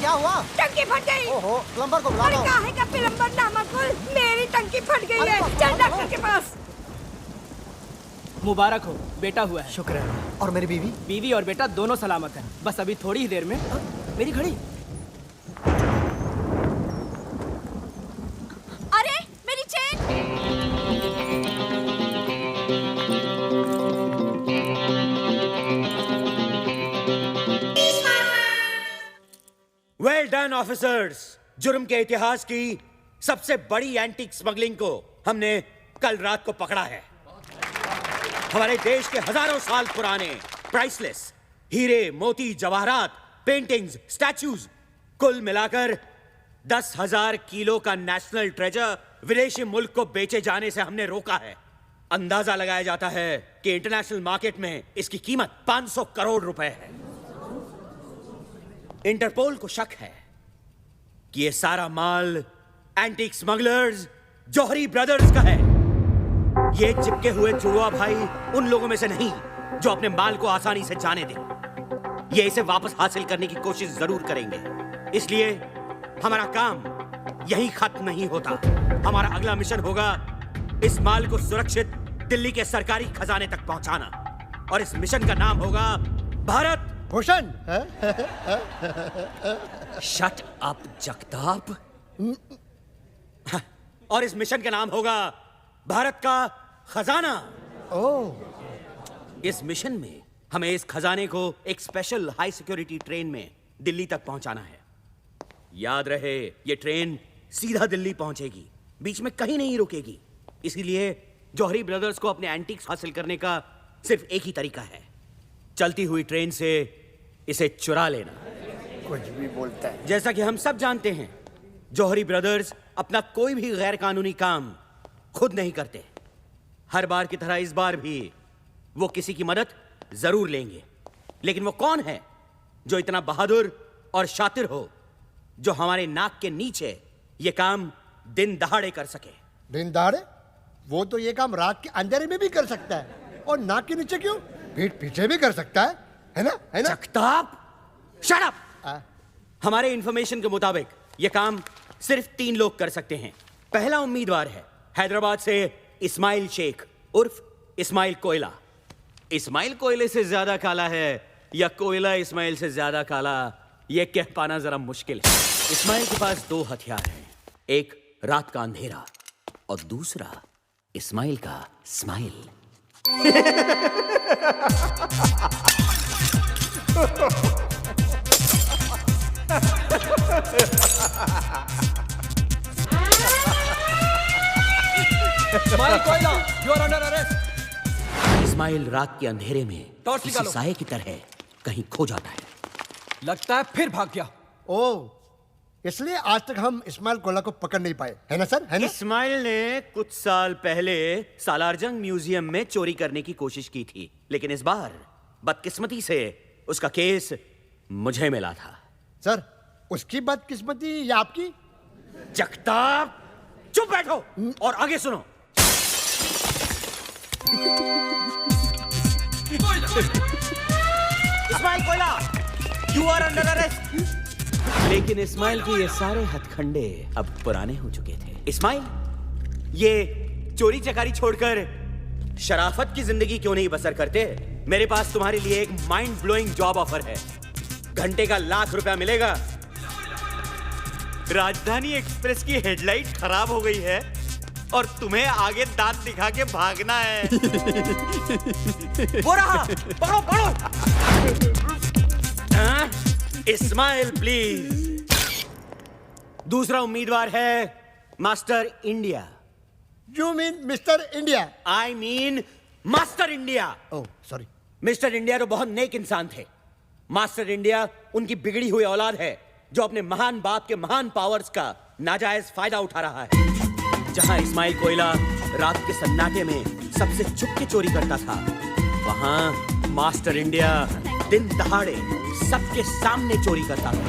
क्या हुआ? टंकी फट गई। ओहो, प्लम्बर को बुला अरे लो। काहे का प्लम्बर नामकुल, मेरी टंकी फट गई है। चल डॉक्टर के पास। मुबारक हो, बेटा हुआ है। शुक्र है। और मेरी बीवी? बीवी और बेटा दोनों सलामत हैं। बस अभी थोड़ी ही देर में। मेरी घड़ी। अरे मेरी चेन। Well done officers. जुर्म के इतिहास की सबसे बड़ी एंटीक स्मगलिंग को हमने कल रात को पकड़ा है। हमारे देश के हजारों साल पुराने प्राइसलेस हीरे, मोती, जवाहरात, पेंटिंग्स, स्टैच्यूज, कुल मिलाकर 10,000 किलो का नेशनल ट्रेजर विदेशी मुल्क को बेचे जाने से हमने रोका है। अंदाजा लगाया जाता है कि इंटरनेशनल मार्केट में इसकी कीमत 500 करोड़ रुपए है। इंटरपोल को शक है कि यह सारा माल एंटीक स्मगलर्स जौहरी ब्रदर्स का है। ये चिपके हुए जुड़वा भाई उन लोगों में से नहीं जो अपने माल को आसानी से जाने दें। ये इसे वापस हासिल करने की कोशिश जरूर करेंगे। इसलिए हमारा काम यहीं खत्म नहीं होता। हमारा अगला मिशन होगा इस माल को सुरक्षित दिल्ली के सरकारी खजाने तक पहुंचाना। और इस मिशन का नाम होगा भारत भूषण। Shut up Jagtap. और इस मिशन का नाम होगा भारत का खजाना। ओह। इस मिशन में हमें इस खजाने को एक स्पेशल हाई सिक्योरिटी ट्रेन में दिल्ली तक पहुंचाना है। याद रहे, ये ट्रेन सीधा दिल्ली पहुंचेगी, बीच में कहीं नहीं रुकेगी। इसीलिए जौहरी ब्रदर्स को अपने एंटीक्स हासिल करने का सिर्फ एक ही तरीका है, चलती हुई ट्रेन से इसे चुरा लेना। कुछ भी बोलता है। जैसा कि हम सब जानते हैं, जौहरी ब्रदर्स अपना कोई भी गैर कानूनी काम खुद नहीं करते। हर बार की तरह इस बार भी वो किसी की मदद जरूर लेंगे। लेकिन वो कौन है जो इतना बहादुर और शातिर हो, जो हमारे नाक के नीचे ये काम दिन दहाड़े कर सके? दिन दहाड़े? वो तो ये काम रात के अंधेरे में भी कर सकता है। और नाक के नीचे क्यों? पीठ पीछे भी कर सकता है ना? है ना? Jagtap, shut up. हमारे इंफॉर्मेशन के मुताबिक ये काम सिर्फ 3 लोग कर सकते हैं। पहला उम्मीदवार है हैदराबाद से इस्माइल शेख उर्फ इस्माइल कोयला। इस्माइल कोयले से ज्यादा काला है या कोयला इस्माइल से ज्यादा काला, यह कह पाना जरा मुश्किल है। इस्माइल के पास 2 हथियार हैं, एक रात का अंधेरा और दूसरा इस्माइल का स्माइल। इस्माइल कोयला, you are under arrest. Ismail रात के अंधेरे में टॉर्च किसी निकालो। साये की तरह कहीं खो जाता है। लगता है फिर भाग गया। ओह, इसलिए आज तक हम इस्माइल कोयला को पकड़ नहीं पाए, है ना सर? है ना? इस्माइल ने कुछ साल पहले सालारजंग म्यूजियम में चोरी करने की कोशिश की थी, लेकिन इस बार बदकिस्मती से उसका केस मुझे मिला था। सर, उसकी बदकिस्मती या आपकी? जगताप, चुप बैठो और आगे सुनो। इस्माइल कोयला, यू आर अंडर अरेस्ट। लेकिन इस्माइल के ये सारे हथकंडे अब पुराने हो चुके थे। इस्माइल, ये चोरी चकारी छोड़कर शराफत की जिंदगी क्यों नहीं बसर करते? मेरे पास तुम्हारे लिए एक माइंड ब्लोइंग जॉब ऑफर है। घंटे का ₹1,00,000 मिलेगा। राजधानी एक्सप्रेस की हेडलाइट खराब हो गई है और तुम्हें आगे दांत दिखा के भागना है। वो रहा, पकड़ो पकड़ो। इस्माइल प्लीज। दूसरा उम्मीदवार है master India. You mean mister India? I mean master India. Oh sorry. Mister India तो बहुत नेक इंसान थे। मास्टर इंडिया उनकी बिगड़ी हुई औलाद है जो अपने महान बाप के महान पावर्स का नाजायज फायदा उठा रहा है। जहां इस्माइल कोयला रात के सन्नाटे में सबसे छुप के चोरी करता था, वहां मास्टर इंडिया दिन दहाड़े सबके सामने चोरी करता था।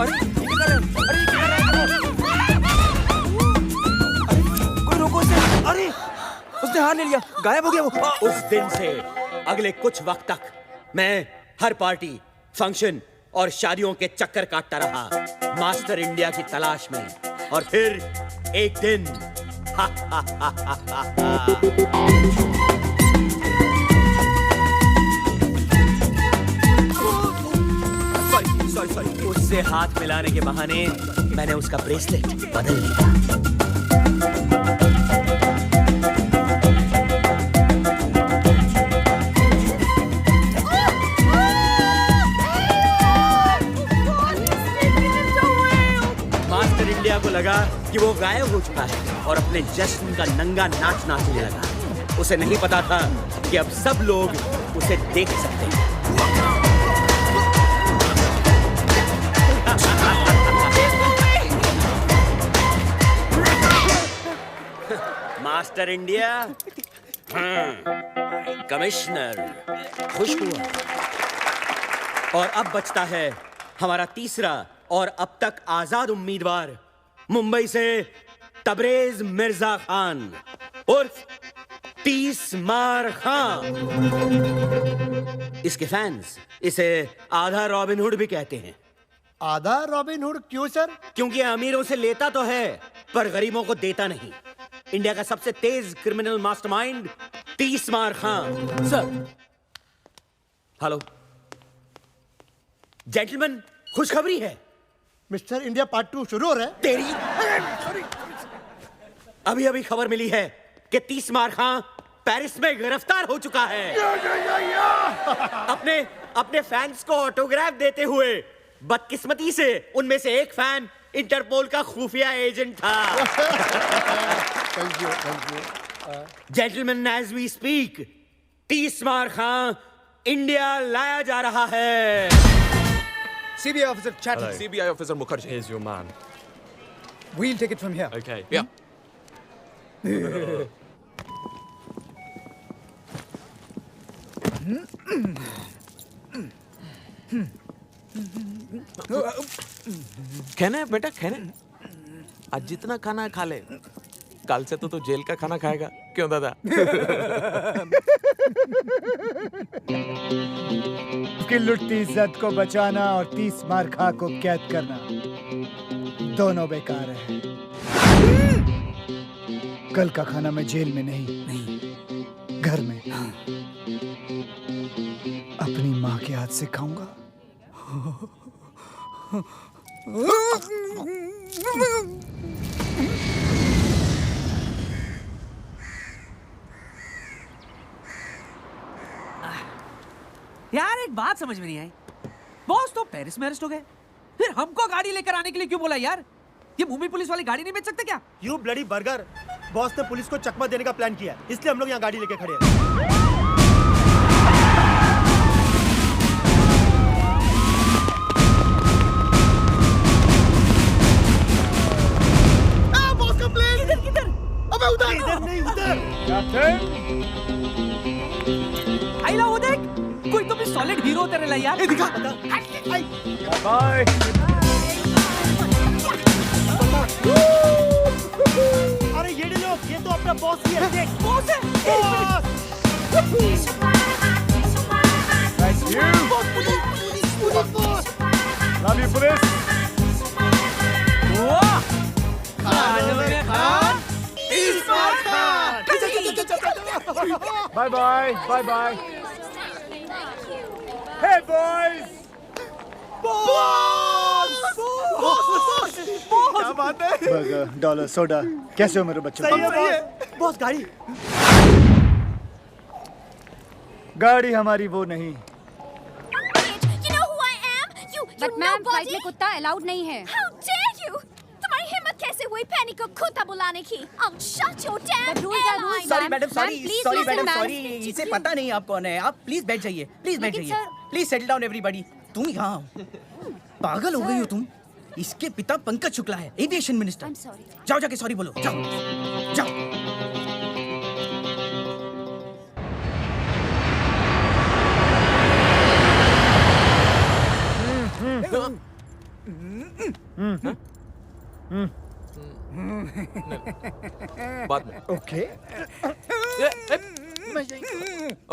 अरे ये क्या कर रहे हैं? अरे ये क्या कर रहे हैं? अरे कोई रोको उसे। अरे उसने हार ले लिया, गायब हो गया वो। उस दिन से अगले कुछ वक्त तक मैं हर पार्टी, फंक्शन और शादियों के चक्कर काटता रहा मास्टर इंडिया की तलाश में, और फिर एक दिन सॉरी उससे हाथ मिलाने के बहाने मैंने उसका ब्रेसलेट बदल लिया। मास्टर इंडिया को लगा कि वो गायब हो चुका है और अपने जश्न का नंगा नाच नाचने लगा। उसे नहीं पता था कि अब सब लोग उसे देख सकते हैं। मास्टर इंडिया, कमिश्नर खुश हुआ। और अब बचता है हमारा तीसरा और अब तक आजाद उम्मीदवार, मुंबई से तबरेज मिर्जा खान उर्फ 30 मार खान। इसके फैंस इसे आधा रॉबिन हुड भी कहते हैं। आधा रॉबिन हुड क्यों सर? क्योंकि अमीरों से लेता तो है पर गरीबों को देता नहीं। इंडिया का सबसे तेज criminal mastermind 30 Maar Khan. Sir, hello gentleman, खुशखबरी है। मिस्टर इंडिया पार्ट 2 शुरू हो रहा है। तेरी अभी अभी खबर मिली है कि 30 मार खान पेरिस में गिरफ्तार हो चुका है। अपने फैंस को ऑटोग्राफ देते हुए। बदकिस्मती से उनमें से एक फैन इंटरपोल का खुफिया एजेंट था। Thank you. Gentleman, as we speak 30 Maar Khan India लाया जा रहा है। CBI officer Chatterjee. CBI officer Mukherjee. Here's your man. We'll take it from here. Okay. Yeah. खाना है बेटा, खाना। आज जितना खाना है खा ले। कल से तो तू जेल का खाना खाएगा, क्यों दादा? की लुटती इज्जत को बचाना और 30 मार खा को कैद करना दोनों बेकार है। कल का खाना मैं जेल में नहीं, घर में अपनी माँ के हाथ से खाऊंगा। यार एक बात समझ में नहीं आई, बॉस तो पेरिस में अरेस्ट हो गए, फिर हमको गाड़ी लेकर आने के लिए क्यों बोला यार? ये मुंबई पुलिस वाली गाड़ी नहीं बेच सकते क्या? यू ब्लडी बर्गर, बॉस ने पुलिस को चकमा देने का प्लान किया, इसलिए हम लोग यहाँ गाड़ी लेके खड़े हैं। बॉस का प्लेन किधर? अबे उधर नहीं उधर। आइला वो देख, कोई तो भी सॉलिड हीरो तेरे लिए यार। दिखा। बाय। अरे ये लोग, ये तो अपना बॉस ही है। देख बॉस है। That's you. Love you for this. Bye bye. Bye bye. Hey boys. क्या बात है? बर्गर, डॉलर, सोडा, कैसे हो मेरे बच्चों? सही है बॉस। बॉस गाड़ी। गाड़ी हमारी वो नहीं। You know who I am? You but ma'am flight nobody? में कुत्ता अलाउड नहीं है। How dare you? तुम्हारी हिम्मत कैसे हुई पैनी को कुत्ता बुलाने की? I'll shut your damn But rules are airline. rules, sorry Ma'am, madam, ma'am, sorry please sorry listen, madam, ma'am. Sorry. इसे पता नहीं आप कौन है। आप प्लीज बैठ जाइए, प्लीज बैठ लेकिन जाइए। Sir- please settle down everybody. तुम यहाँ पागल हो गई हो तुम? इसके पिता पंकज शुक्ला है, एविएशन मिनिस्टर। I'm sorry. जाओ जाके सॉरी बोलो, जाओ जाओ। बाद में। ओके।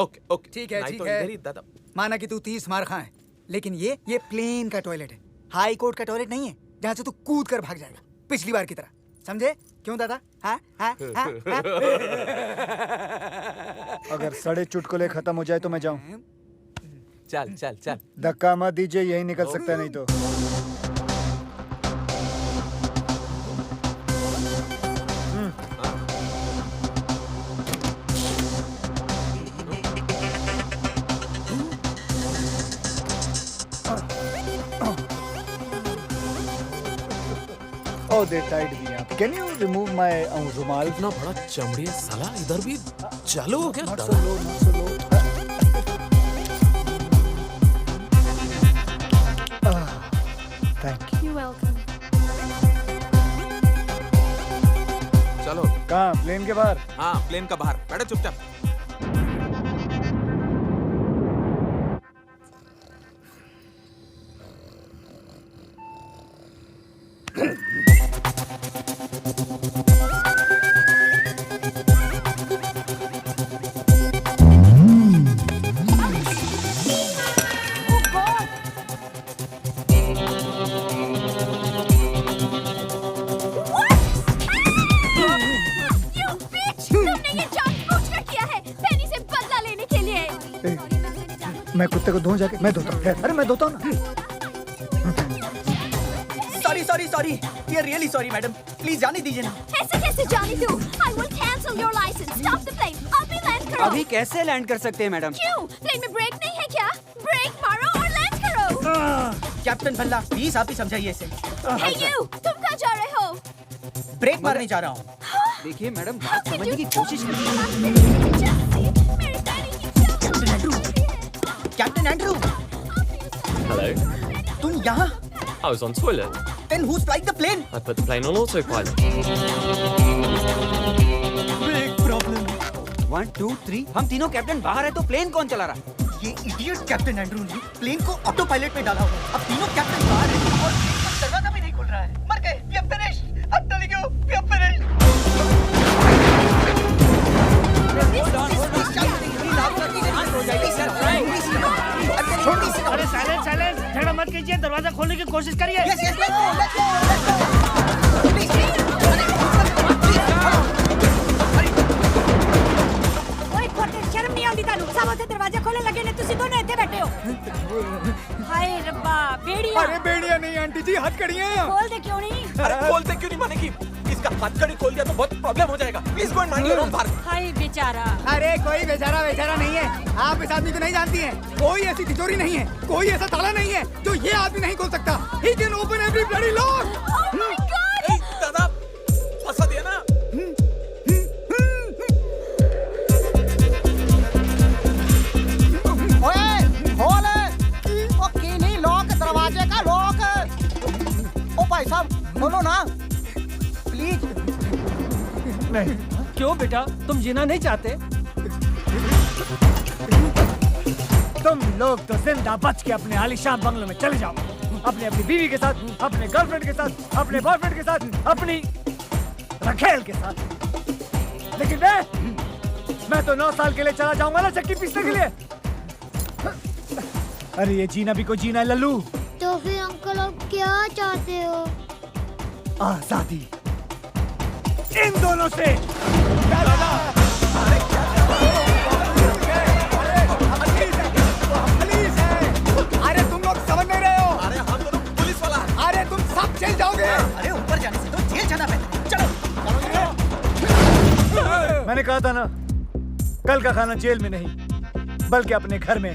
ओके ओके, ठीक है, नहीं ठीक तो है। इधर ही दादा। माना कि तू 30 मार खा है, लेकिन ये प्लेन का टॉयलेट है, हाई कोर्ट का टॉयलेट नहीं है जहाँ से तू कूद कर भाग जाएगा पिछली बार की तरह, समझे? क्यों दादा? हाँ हाँ हाँ हाँ? अगर सड़े चुटकुले खत्म हो जाए तो मैं जाऊं। चल चल चल। धक्का मत दीजिए, यही निकल सकता है नहीं तो। Oh, they tied me up. Can you remove my रुमाल? इतना बड़ा चमड़ी है साला, इधर भी चालू हो गया। Not so low, not so low. Thank you. You're welcome. चलो। कहाँ? प्लेन के बाहर? हाँ, प्लेन का बाहर बैठो चुपचाप। You bitch! तुमने ये जानबूझकर किया है, पेनी से बदला लेने के लिए। मैं कुत्ते को धोऊं जाके? मैं धोता हूँ। अरे मैं धोता हूँ ना। सॉरी, ये रियली सॉरी मैडम, प्लीज जाने दीजिए ना। ऐसे कैसे जाने दूँ? I will cancel your license. Stop the plane. अभी लैंड करो। अभी कैसे लैंड कर सकते हैं मैडम? क्यों? प्लेन में ब्रेक नहीं है क्या? ब्रेक मारो और लैंड करो। कैप्टन भल्ला, प्लीज आप ही समझाइए इसे। Hey you! तुम कहाँ जा रहे हो? ब्रेक मारने जा रहा हूँ। देखिए मैडम, How बात could समझने you की talk कोशिश to me कीजिए। like this? Jesse, मेरे डैडी की क्या captain Andrew, captain Andrew, Hello. तुम यहाँ? I was on toilet. Then who's flying the plane? I put the plane on autopilot. Big problem. 1, 2, 3, हम तीनों कैप्टन बाहर है तो प्लेन कौन चला रहा? ये इडियट कैप्टन एंड्रू ने प्लेन को ऑटो पायलट में डाला हुआ है। अब तीनों कैप्टन बाहर हैं और प्लेन का दरवाजा भी नहीं खुल रहा है। मर गए, we are finished. I'm telling you, we are finished. अरे साइलेंस, झगड़ा मत कीजिए, दरवाजा खोलने की कोशिश करिए। Yes, let's go, let's go. Please, ओए खोटे, शर्म नहीं आती तानू? सब उसे दरवाजा खोलने लगे ने, तुसी दोनों इत्थे बैठे हो। हाय रब्बा, बेड़िया। अरे बेड़िया नहीं आंटी जी, हथकड़ियाँ। खोल दे क्यों नहीं? अरे खोलते क्यों नहीं मानेगी? इसका हथकड़ी खोल दिया तो बहुत प्रॉब्लम हो जाएगा। Please go and mind your own park. हाय बेचारा। अरे कोई बेचारा नहीं है। आप इस आदमी को नहीं जानती हैं। कोई ऐसी तिजोरी नहीं है, कोई ऐसा ताला नहीं है जो ये आदमी नहीं खोल सकता। He can open every bloody lock. Oh my God! ए, दादा, फंसा दिया ना? ओए, खोल। ओ कीली लॉक, दरवाजे का लॉक। ओ भाई साहब, खोलो ना, प्लीज। नहीं। क्यों बेटा, तुम जीना नहीं चाहते? तुम लोग तो जिंदा बच के अपने आलीशान बंगलों में चले जाओ, अपनी बीवी के साथ, अपने गर्लफ्रेंड के साथ, अपने बॉयफ्रेंड के साथ, अपनी रखेल के साथ। लेकिन मैं तो 9 साल के लिए चला जाऊंगा ना चक्की पीसने के लिए। अरे ये जीना भी कोई जीना है लल्लू। तो फिर अंकल आप क्या चाहते हो? आजादी इन दोनों से। अरे तुम लोग समझ नहीं रहे हो। अरे हम दोनों पुलिस वाला। अरे तुम सब जेल जाओगे। अरे ऊपर जाने से तो जेल जाना पड़ता है। चलो। मैंने कहा था ना, कल का खाना जेल में नहीं बल्कि अपने घर में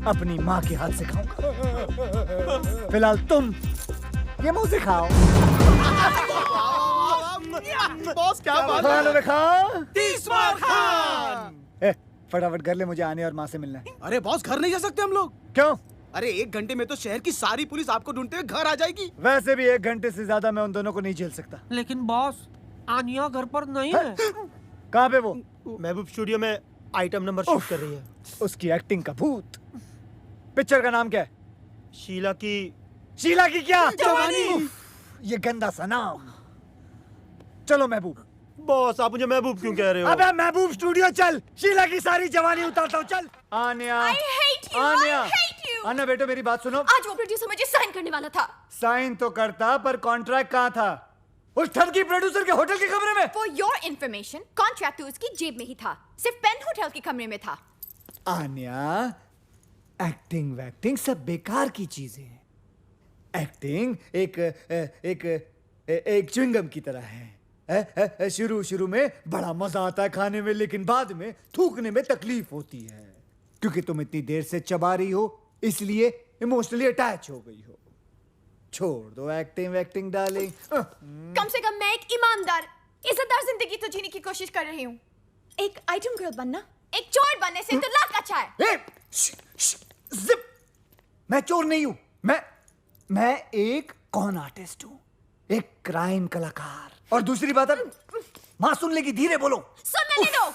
अपनी माँ के हाथ से खाऊंगा। फिलहाल तुम ये मुंह से खाओ। बॉस क्या बात खाना खाओ। 30 मार खान। फटाफट कर ले, मुझे आने और माँ से मिलना है। अरे बॉस, घर नहीं जा सकते हम लोग? क्यों? अरे 1 घंटे में तो शहर की सारी पुलिस आपको ढूंढते हुए घर आ जाएगी। वैसे भी 1 घंटे से ज्यादा मैं उन दोनों को नहीं झेल सकता। लेकिन बॉस, आनिया घर पर नहीं है। कहाँ पे वो? महबूब स्टूडियो में आइटम नंबर शूट कर रही है। उसकी एक्टिंग का भूत। पिक्चर का नाम क्या है? शीला की क्या? जवानी। ये गंदा सा नाम। चलो महबूब। बॉस, आप मुझे महबूब क्यों कह रहे हो? अबे महबूब स्टूडियो चल, शीला की सारी जवानी उतारता हूँ। चल Anya. I hate you! Anya. I hate you! हूँ। अन्ना बेटा मेरी बात सुनो। आज वो प्रोड्यूसर मुझे साइन करने वाला था। साइन तो करता, पर कॉन्ट्रैक्ट कहाँ था? उस ठगी प्रोड्यूसर के होटल के कमरे में। For your information, कॉन्ट्रैक्ट तो उसकी जेब में ही था, सिर्फ पेन होटल के कमरे में था। आन्या, एक्टिंग वैक्टिंग सब बेकार की चीजें हैं। एक्टिंग एक च्युइंगम की तरह है। शुरू में बड़ा मजा आता है खाने में, लेकिन बाद में थूकने में तकलीफ होती है, क्योंकि तुम इतनी देर से चबा रही हो, इसलिए इमोशनली अटैच हो गई हो। छोड़ दो एक्टिंग वैक्टिंग डार्लिंग। कम से कम मैं एक ईमानदार, इज्जतदार जिंदगी तो जीने की कोशिश कर रही हूँ। एक आइटम गर्ल बनना एक चोर बनने से तो लाख अच्छा है। जिप! मैं चोर नहीं हूं। मैं एक कॉन आर्टिस्ट हूं, एक क्राइम कलाकार। और दूसरी बात है, माँ सुन लेगी, धीरे बोलो। सुनने दो।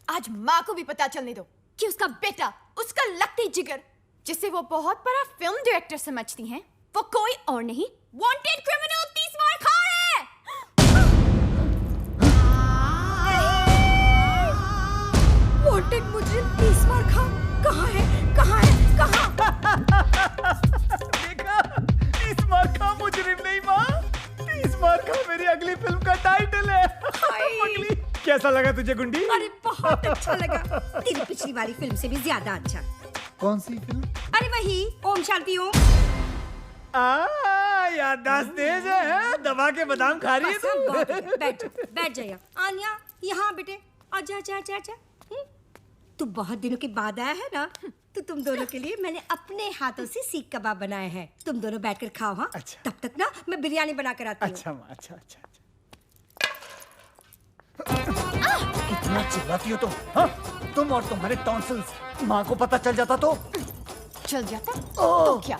आज माँ को भी पता चलने दो कि उसका बेटा, उसका लकड़ी जिगर, जिसे वो बहुत बड़ा फिल्म डायरेक्टर समझती हैं, वो कोई और नहीं, वांटेड क्रिमिनल 30 मार खा है। वांटेड मुजरिम 30 मार खा कहाँ है? देखा, 30 मार खा मुजरिम नहीं माँ, 30 मार खा मेरी अगली फिल्म का टाइटल है। पगली, कैसा लगा तुझे गुंडी? अरे बहुत अच्छा लगा, तेरी पिछली वाली फिल्म से भी ज्यादा अच्छा। कौन सी फिल्म? अरे वही ओम शांति ओम। याददाश्त तेज है, दबा के बादाम खा रही है तू। बैठ जाइए। आन्या, यहाँ बेटे, आजा आजा आजा आजा। तू बहुत दिनों के बाद आया है ना, तो तुम दोनों के लिए मैंने अपने हाथों से सीख कबाब बनाए हैं। तुम दोनों बैठकर खाओ। हाँ, अच्छा। तब तक ना मैं बिरयानी बना कर आती हूँ। अच्छा माँ, अच्छा। कितना चिल्लाती हो तुम? हाँ? तुम और तुम्हारे टॉन्सिल्स, माँ को पता चल जाता तो? चल जाता तो क्या?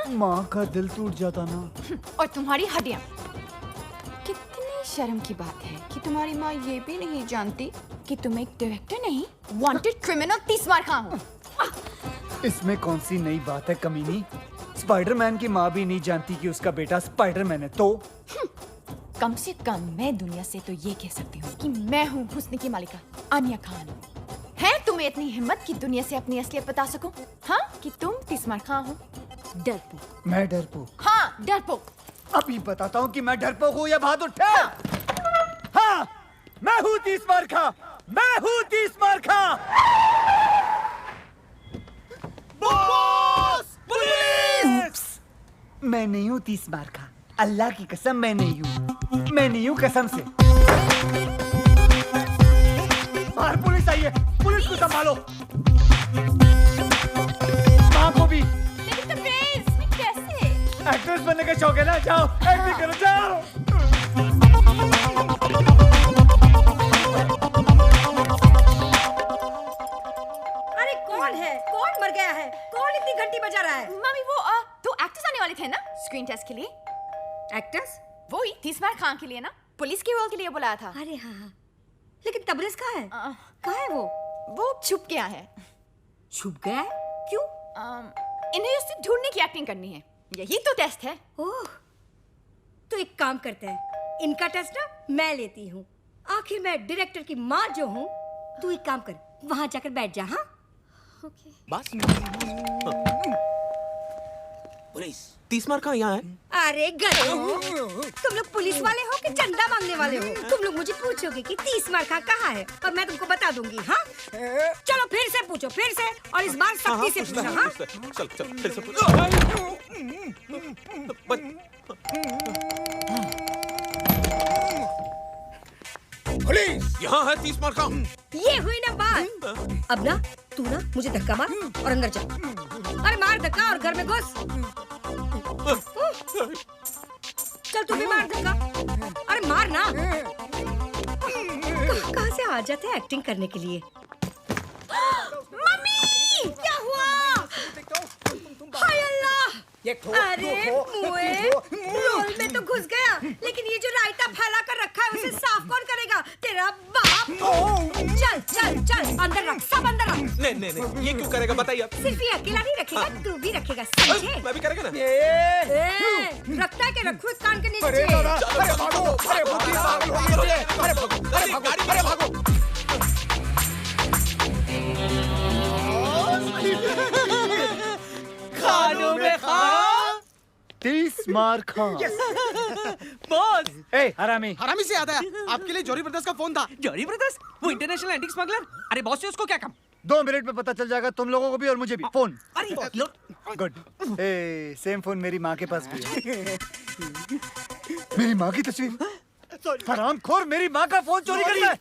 माँ का दिल टूट जाता ना। और तुम्हारी हड्डियां। कितनी शर्म की बात है कि तुम्हारी माँ ये भी नहीं जानती कि तुम एक डायरेक्टर नहीं, वांटेड क्रिमिनल 30 मार खा हो। इसमें कौन सी नई बात है कमीनी? स्पाइडरमैन की माँ भी नहीं जानती कि उसका बेटा स्पाइडरमैन है तो? कम से कम मैं दुनिया से तो ये कह सकती हूँ कि मैं हूँ हुस्न की मालिका आन्या खान। है तुम्हें इतनी हिम्मत कि दुनिया से अपनी असलियत बता सको? हाँ, कि तुम 30 मार खा हो। डरपोक। मैं डरपोक? हाँ, डरपोक। अभी बताता हूँ कि मैं डरपोक हूँ या बहादुर ठहर। हाँ, मैं हूँ 30 मार खा, मैं हूँ 30 मार खा। बॉस! पुलिस! मैं नहीं हूँ 30 मार खा, अल्लाह की कसम मैं नहीं हूँ, मैं नहीं हूँ कसम से। बाहर पुलिस आई है, पुलिस को संभालो। माँ को भी। लेकिन तुम कैसे? एक्ट्रेस बनने का शौक है ना, जाओ एक्टिंग करो, जाओ। अरे कौन है? कौन मर गया है? कौन इतनी घंटी बजा रहा है? मम्मी, वो 2 एक्टर्स आने वाले थे ना स्क्रीन टेस्ट के लिए। एक्टर्स? वो ही 30 मार खान के लिए ना, पुलिस के रोल के लिए बुलाया था। अरे हाँ, लेकिन तबरेज कहाँ है? कहाँ है वो छुप गया है। छुप गया है? क्यों? इन्हें उससे ढूंढने की एक्टिंग करनी है, यही तो टेस्ट है। ओह, तो एक काम करते हैं, इनका टेस्ट ना मैं लेती हूँ। आखिर मैं डायरेक्टर की माँ जो हूँ। तू एक काम कर, वहाँ जाकर बैठ जा। हाँ, ओके। बस पुलिस 30 मार खा यहाँ है। अरे गधो, तुम लोग पुलिस वाले हो कि चंदा मांगने वाले हो? तुम लोग मुझे पूछोगे कि 30 मार खा कहाँ है, और मैं तुमको बता दूंगी। हाँ, चलो फिर से पूछो, फिर से, और इस बार सख्ती से पूछना। हाँ, चल फिर से पूछो। पुलिस यहाँ है 30 मार खा। ये हुई ना बात। अब ना तू ना मुझे धक्का मार और अंदर जा। अरे मार धक्का और घर में घुस। चल तू भी मार धक्का। अरे मार ना। कहाँ से आ जाते हैं एक्टिंग करने के लिए? मम्मी, क्या हुआ? हाय अल्लाह! अरे मुए, रोल में तो घुस गया, लेकिन ये जो रायता फैला कर रखा है उसे साफ कौन करेगा? तेरा बाप। चल चल चल, अंदर रख, सब अंदर रख। नहीं, ये क्यों करेगा बताइए। सिर्फ ये अकेला नहीं रखेगा, तू भी रखेगा, समझे? मैं भी करेगा ना। रखता है कि रखो इस कान के नीचे। अरे भागो, अरे भागो। तीस मार खां। बॉस ए हरामी, हरामी से याद आया, आपके लिए जॉरी ब्रदर्स का फोन था। जॉरी ब्रदर्स, वो इंटरनेशनल एंटीक स्मगलर। अरे बॉस से उसको क्या काम? 2 मिनट में पता चल जाएगा तुम लोगों को भी और मुझे भी। फोन। अरे लो, गुड। ए सेम फोन मेरी माँ के पास भी है। मेरी माँ की तस्वीर। हरामखोर मेरी माँ का फोन चोरी करता है।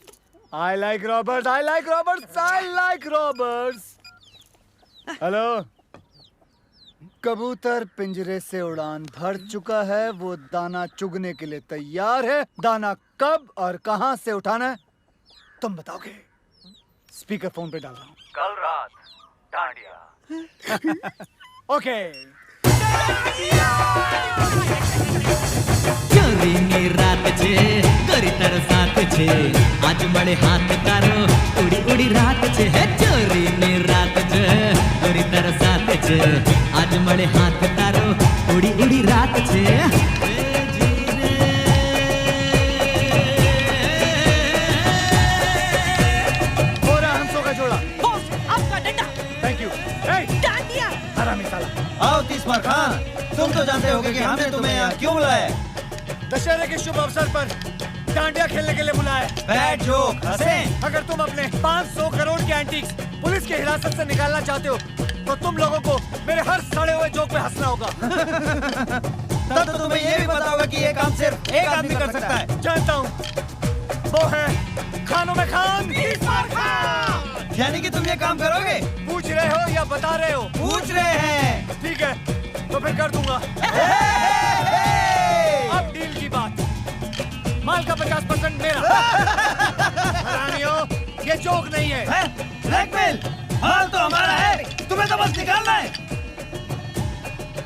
I like robbers, I like robbers, I like robbers. Hello, कबूतर पिंजरे से उड़ान भर चुका है, वो दाना चुगने के लिए तैयार है। दाना कब और कहां से उठाना है तुम बताओगे। स्पीकर फोन पे डाल रहा हूँ। कल रात डांडिया। ओके। ચોરીની રાત છે ગરીતર સાથ છે આજ મળે હાથ તારો ઉડી ઉડી રાત છે હે ચોરીની રાત છે ગરીતર સાથ છે આજ મળે હાથ તારો ઉડી ઉડી રાત છે हंसों का जोड़ा। बॉस आपका डंडा। Thank you. डांडिया। हरामी साला। आओ तीसमार खान, तुम तो जानते होगे कि हमने तुम्हें यहाँ क्यों बुलाया है। दशहरे के शुभ अवसर पर डांडिया खेलने के लिए बुलाया है। बैड जोक, हंसे। अगर तुम अपने 500 करोड़ के एंटीक्स पुलिस की हिरासत से निकालना चाहते हो तो तुम लोगों को मेरे हर सड़े हुए जोक पे हंसना होगा। तब तो तुम्हें ये भी पता होगा कि ये काम सिर्फ एक आदमी कर सकता है। जानता हूँ, वो है खानों में खान। यानी कि तुम ये काम करोगे? पूछ रहे हो या बता रहे हो? पूछ रहे हैं। ठीक है, तो फिर कर दूंगा। अब डील की बात। माल का 50% मेरा। हरामियों, ये जोक नहीं है। ब्लैकमेल। माल तो हमारा है, तुम्हें तो बस निकालना है।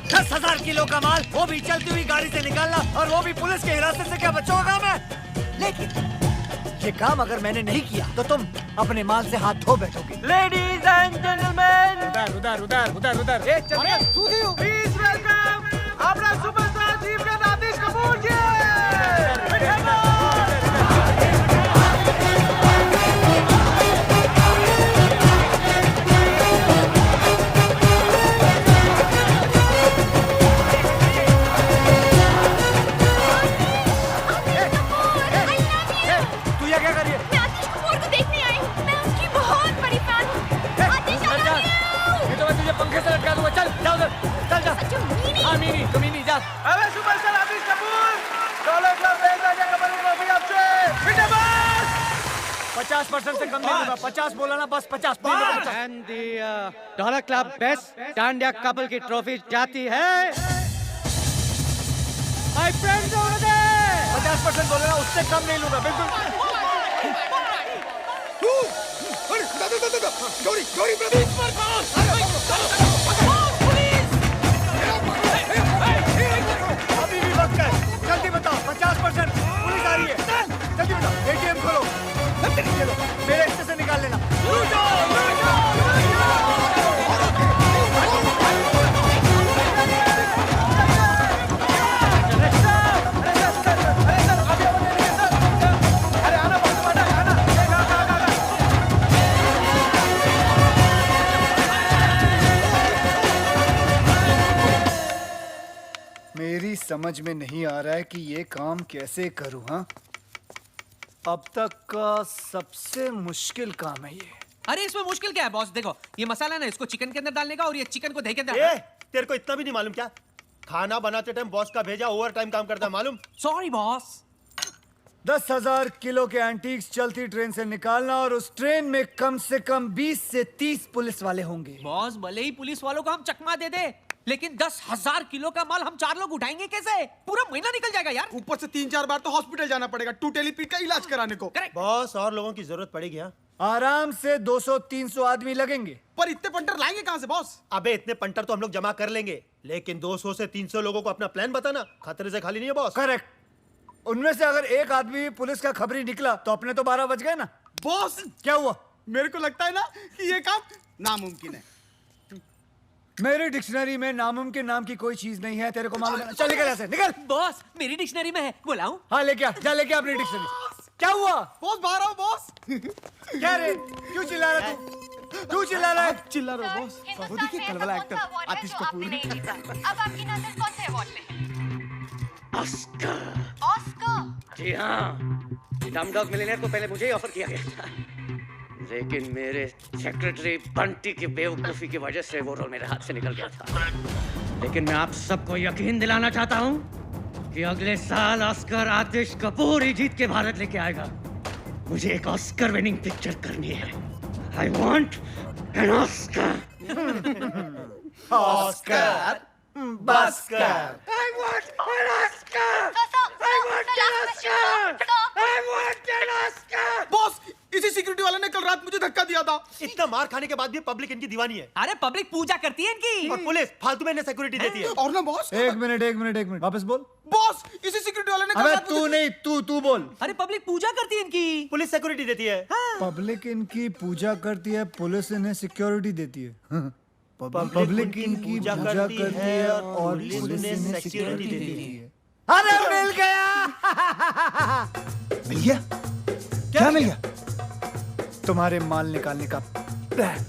10,000 किलो का माल, वो भी चलती हुई गाड़ी से निकालना, और वो भी पुलिस की हिरासत से। क्या बच्चों का काम है? लेकिन ये काम अगर मैंने नहीं किया तो तुम अपने माल से हाथ धो बैठोगे। लेडीज एंड जेंटलमैन, उधर उधर उधर उधर उधर। प्लीज वेलकम अपना सुपरस्टार चीफ का आतिश कपूर जी। तू ये क्या कर रही है? मैं आतिश कपूर को देखने आई हूँ। मैं उसकी बहुत बड़ी फैन हूँ। आतिश चल जा, ये तो मैं तुझे पंखे से लटका दूंगा। चल जा उधर, चल जा। अच्छा मीनी। हाँ मीनी, तो मीनी जा। अबे सुपरस्टार आतिश कपूर, डॉलर क्लब में राजा कमल की ट्रॉफी आपसे। बेटा बस 50% से कम नहीं होगा। 50 बोला ना, बस 50। And the dollar club best dandiya couple की ट्रॉफी जाती है माय फ्रेंड्स ओवर देयर। 50% बोले ना, उससे कम नहीं लूंगा बिल्कुल। अभी भी वक्त है, जल्दी बताओ। 50% पुलिस आ रही है, जल्दी बताओ। ATM खोलो, ये लो, मेरे हिस्से से निकाल लेना। मेरी समझ में नहीं आ रहा है कि ये काम कैसे करूं। हाँ, अब तक का सबसे मुश्किल काम है ये। अरे इसमें मुश्किल क्या है बॉस? देखो ये मसाला है ना, इसको चिकन के अंदर डालने का, और ये चिकन को दही के अंदर। तेरे को इतना भी नहीं मालूम क्या? खाना बनाते टाइम बॉस का भेजा ओवर टाइम काम करता है, मालूम? Sorry boss. 10,000 किलो के एंटीक्स चलती ट्रेन से निकालना, और उस ट्रेन में कम से कम 20 से 30 पुलिस वाले होंगे। बॉस भले ही पुलिस वालों को हम चकमा दे दे, लेकिन 10,000 किलो का माल हम 4 लोग उठाएंगे कैसे? पूरा महीना निकल जाएगा यार। ऊपर से 3-4 बार तो हॉस्पिटल जाना पड़ेगा टूटेली पीट का इलाज कराने को। बॉस और लोगों की जरूरत पड़ेगी। हाँ, आराम से 200-300 आदमी लगेंगे। पर इतने पंटर लाएंगे कहां से बॉस? अबे इतने पंटर तो हम लोग जमा कर लेंगे, लेकिन 200 से 300 लोगों को अपना प्लान बताना खतरे से खाली नहीं है बॉस। करेक्ट। उनमें से अगर एक आदमी भी पुलिस का खबरी निकला तो अपने तो 12 बज गए ना। बॉस क्या हुआ? मेरे को लगता है ना कि ये काम नामुमकिन है। मेरी डिक्शनरी में नामुमकिन नाम की कोई चीज नहीं है, तेरे को मालूम है? चल निकल ऐसे, निकल। बॉस मेरी डिक्शनरी में है, बुलाऊं? हाँ लेके आ, जा लेके आ अपनी डिक्शनरी। क्या हुआ? बॉस बाहर आओ बॉस। क्या रे, क्यों चिल्ला रहा तू? तू चिल्ला रहा है? चिल्ला रहा है बॉस। वो देखिए कल वाला एक्टर आतिश कपूर। अब आपकी नजर कौन से अवार्ड पे? ऑस्कर। ऑस्कर? जी हाँ, डमडॉग मिलियनेयर को पहले मुझे ही ऑफर किया गया था, लेकिन मेरे सेक्रेटरी बंटी की बेवकूफी की वजह से वो रोल मेरे हाथ से निकल गया था। लेकिन मैं आप सबको यकीन दिलाना चाहता हूँ कि अगले साल ऑस्कर आतिश कपूर ही जीत के भारत लेके आएगा। मुझे एक ऑस्कर विनिंग पिक्चर करनी है। I want an Oscar. Oscar बस्कर। I want an Oscar! I want an Oscar! I want an Oscar! Boss, इसी सिक्योरिटी वाले ने कल रात मुझे धक्का दिया था। इतना मार खाने के बाद भी पब्लिक इनकी दीवानी है। अरे पब्लिक पूजा करती है इनकी। और पुलिस फालतू में इन्हें सिक्योरिटी देती है। और ना बॉस। एक मिनट वापस बोल। बॉस, इसी सिक्योरिटी वाले ने कल रात तू नहीं, तू बोल। अरे पब्लिक पूजा करती है इनकी। पुलिस सिक्योरिटी देती है। पब्लिक इनकी पूजा करती है, पुलिस इन्हें सिक्योरिटी देती है। पब्लिक इनकी पूजा करती है और पुलिस इन्हें सिक्योरिटी देती है। अरे मिल गया। मिल गया? क्या मिल गया? तुम्हारे माल निकालने का प्लान।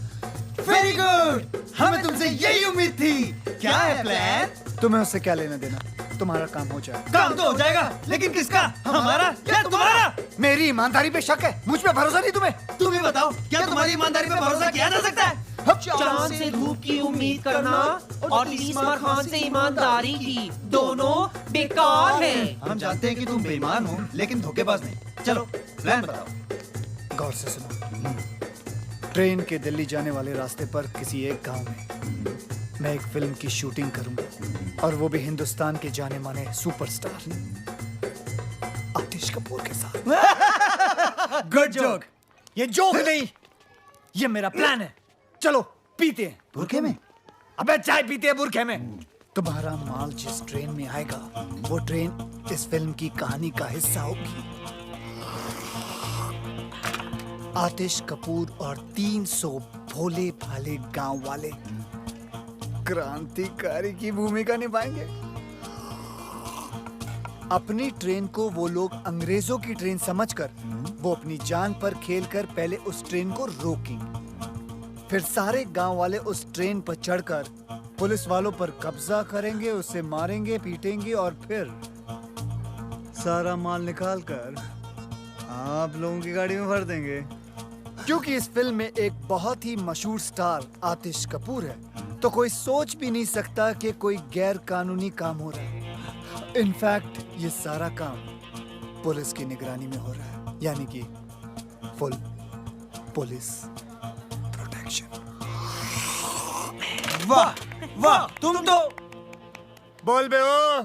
वेरी गुड, हमें तुमसे यही उम्मीद थी। क्या है प्लान? तुम्हें उससे क्या लेना देना? तुम्हारा काम हो जाए। काम तो हो जाएगा, लेकिन किसका? हमारा या तुम्हारा? मेरी ईमानदारी पे शक है, मुझ पे भरोसा नहीं तुम्हें? तुम ही बताओ, क्या तुम्हारी ईमानदारी पे भरोसा किया जा सकता है? चांद से धूप की उम्मीद करना और तीसमार खान से ईमानदारी की, दोनों बेकार हैं। हम जानते हैं कि तुम बेईमान हो, लेकिन धोखेबाज नहीं। चलो प्लान बताओ। गौर से सुनो। ट्रेन के दिल्ली जाने वाले रास्ते पर किसी एक गांव में मैं एक फिल्म की शूटिंग करूंगा, और वो भी हिंदुस्तान के जाने माने सुपरस्टार आतिश कपूर के साथ। Good joke. ये जोक नहीं, ये मेरा प्लान है। चलो पीते हैं। बुरखे में? अबे चाय पीते हैं बुरखे में। तुम्हारा माल जिस ट्रेन में आएगा, वो ट्रेन इस फिल्म की कहानी का हिस्सा होगी। आतिश कपूर और 300 भोले भाले गांव वाले क्रांतिकारी की भूमिका निभाएंगे। अपनी ट्रेन को वो लोग अंग्रेजों की ट्रेन समझकर वो अपनी जान पर खेलकर पहले उस ट्रेन को रोकेंगे। फिर सारे गांव वाले उस ट्रेन पर चढ़कर पुलिस वालों पर कब्जा करेंगे, उसे मारेंगे, पीटेंगे और फिर सारा माल निकालकर आप लोगों की गाड़ी में भर देंगे। क्योंकि इस फिल्म में एक बहुत ही मशहूर स्टार आतिश कपूर है, तो कोई सोच भी नहीं सकता कि कोई गैर कानूनी काम हो रहा है। इनफैक्ट ये सारा काम पुलिस की निगरानी में हो रहा है, यानी कि फुल पुलिस प्रोटेक्शन। वाह वाह, तुम तो बोल बे ओ।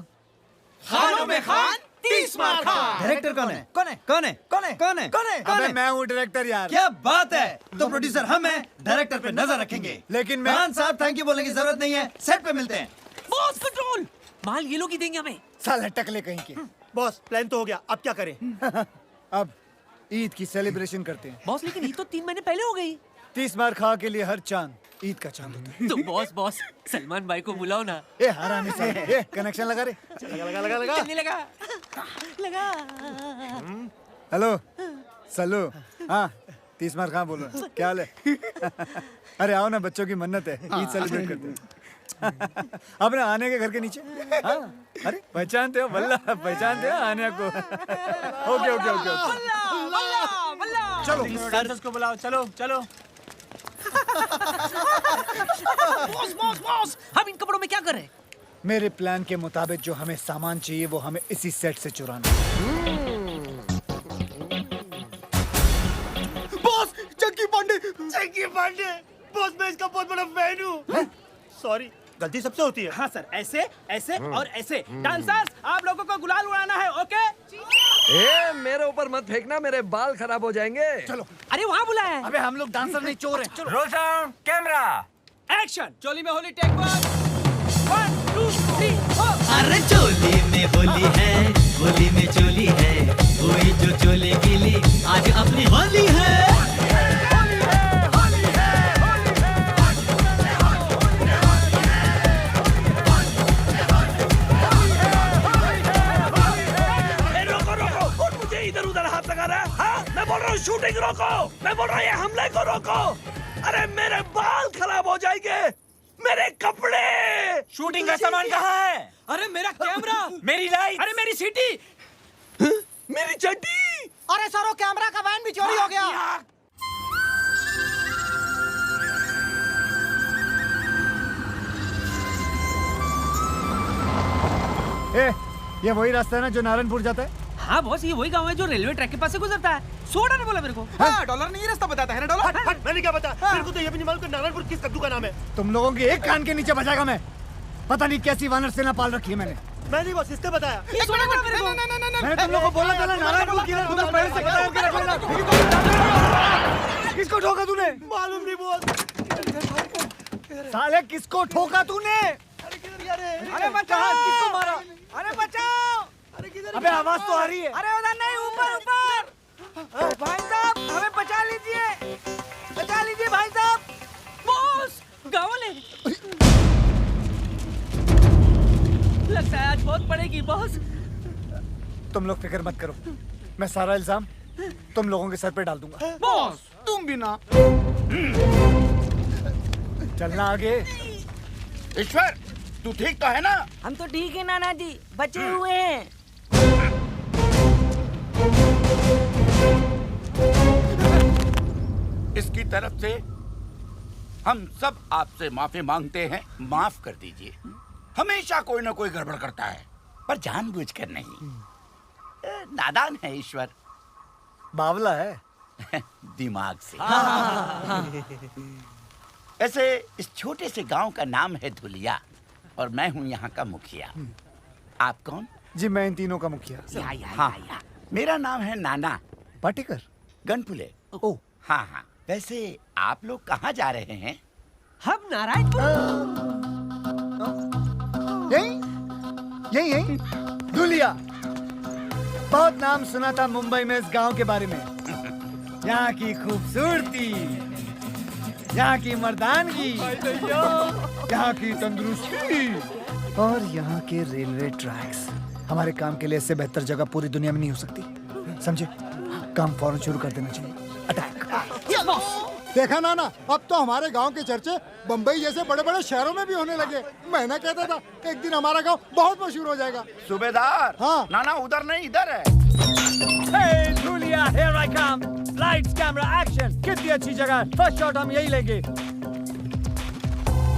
खानों में खान, 30 मार खान। डायरेक्टर कौन है? कौन है? कौन है? कौन है? कौन है? कौन है? अबे मैं हूँ डायरेक्टर यार। क्या बात है, तो प्रोड्यूसर हम हैं, डायरेक्टर पे नजर रखेंगे। लेकिन मैं खान साहब थैंक यू बोलने की जरूरत नहीं है, सेट पे मिलते हैं। बॉस कंट्रोल, माल ये लोग ही देंगे हमें। साले टकले कहीं के। बॉस प्लान तो हो गया, अब क्या करें? अब ईद की सेलिब्रेशन करते हैं। बॉस लेकिन ईद तो 3 महीने पहले हो गई। 30 मार खा के लिए हर चांद ईद का चांद होता है। तो बॉस सलमान भाई को बुलाओ ना। ए हरामी साले, ए कनेक्शन लगा रे। लगा। चलने लगा। हेलो सल्लू। हाँ 30 मार खा बोलो, क्या हाल है? अरे आओ ना, बच्चों की मन्नत है, ईद सेलिब्रेट करते हैं। अपने आने के घर के नीचे। हाँ अरे पहचानते हो? वल्ला पहचानते हो आने को? ओके। चलो डांसर्स को बुलाओ, चलो। बॉस हम इन कपड़ों में क्या कर रहे हैं? मेरे प्लान के मुताबिक जो हमें सामान चाहिए वो हमें इसी सेट से चुराना है। बॉस चंकी पांडे। बॉस मैं इसका बहुत बड़ा फैन हूँ। सॉरी, गलती सबसे होती है। हाँ सर, ऐसे और ऐसे। डांसर्स आप लोगों को गुलाल उड़ाना है, ओके? ए, मेरे ऊपर मत फेंकना, मेरे बाल खराब हो जाएंगे। चलो। अरे वहाँ बुलाया है। अबे हम लोग डांसर नहीं, चोर हैं। चलो। Roll sound, camera, action. चोली में होली, टेक 1 2 3 4। अरे चोली में होली है, होली में चोली है, कोई जो चोले के लिए आज अपनी होली है। इधर उधर हाथ लगा रहा है। हाँ? मैं बोल रहा हूँ शूटिंग रोको, मैं बोल रहा हूँ ये हमले को रोको। अरे मेरे बाल खराब हो जाएंगे, मेरे कपड़े। शूटिंग का सामान कहाँ है? अरे मेरा कैमरा, मेरी लाइट, अरे मेरी सीटी, मेरी चड्डी। अरे सर वो कैमरा का वैन भी चोरी हो गया। ए, ये वही रास्ता है ना जो नारायणपुर जाता है? हाँ बॉस, ये वही गांव है जो रेलवे ट्रैक के पास से गुजरता है। सोडा ने बोला मेरे को। हाँ, डॉलर नहीं रास्ता बताता है ना डॉलर। हट, मैंने क्या बताया? मेरे को तो ये भी नहीं मालूम कि नारायणपुर किस कद्दू का नाम है। तुम लोगों की एक कान के नीचे बजाएगा मैं। पता नहीं कैसी वानर सेना पाल रखी है मैंने। मैं नहीं बॉस, इसने बताया। ये सोडा बोला मेरे को। मैंने तुम लोगों को बोला था ना नारायणपुर की तुम्हें पहले से पता है कि रखना। किसको ठोका तूने? मालूम नहीं बॉस। साले किसको ठोका तूने? अरे बचाओ! किसको मारा? अरे बचाओ! अबे आवाज तो आ रही है। अरे उधर नहीं, ऊपर ऊपर। भाई साहब हमें बचा लीजिए, बचा लीजिए भाई साहब। बॉस गाँव वाले लगता है आज बहुत पड़ेगी बॉस। तुम लोग फिक्र मत करो, मैं सारा इल्जाम तुम लोगों के सर पे डाल दूंगा। बॉस तुम भी ना। चलना आगे। ईश्वर, तू ठीक तो है ना? हम तो ठीक है नाना जी, बचे हुए हैं। इसकी तरफ से हम सब आपसे माफी मांगते हैं, माफ कर दीजिए। हमेशा कोई ना कोई गड़बड़ करता है, पर जानबूझकर नहीं। नादान है ईश्वर। बावला है दिमाग से। ऐसे इस छोटे से गांव का नाम है धुलिया और मैं हूं यहाँ का मुखिया। आप कौन? जी मैं इन तीनों का मुखिया। हाँ, मेरा नाम है नाना पाटेकर। गनपुले। ओ हाँ हाँ, वैसे आप लोग कहाँ जा रहे हैं? हम नारायणपुर। यही यही धुलिया। बहुत नाम सुना था मुंबई में इस गांव के बारे में। यहाँ की खूबसूरती, यहाँ की मर्दानगी, यहाँ की तंदुरुस्ती और यहाँ के रेलवे ट्रैक्स। हमारे काम के लिए इससे बेहतर जगह पूरी दुनिया में नहीं हो सकती। समझे? काम फौरन शुरू कर देना चाहिए। अटैक। देखा ना अब तो हमारे गांव के चर्चे बम्बई जैसे बड़े बड़े शहरों में भी होने लगे। मैं ना कहता था एक दिन हमारा गांव बहुत मशहूर हो जाएगा। सूबेदार। हाँ। नाना उधर नहीं, इधर है। Hey, Julia, here I come. Lights, camera, action. कितनी अच्छी जगह है। फर्स्ट शॉट हम यही लेंगे।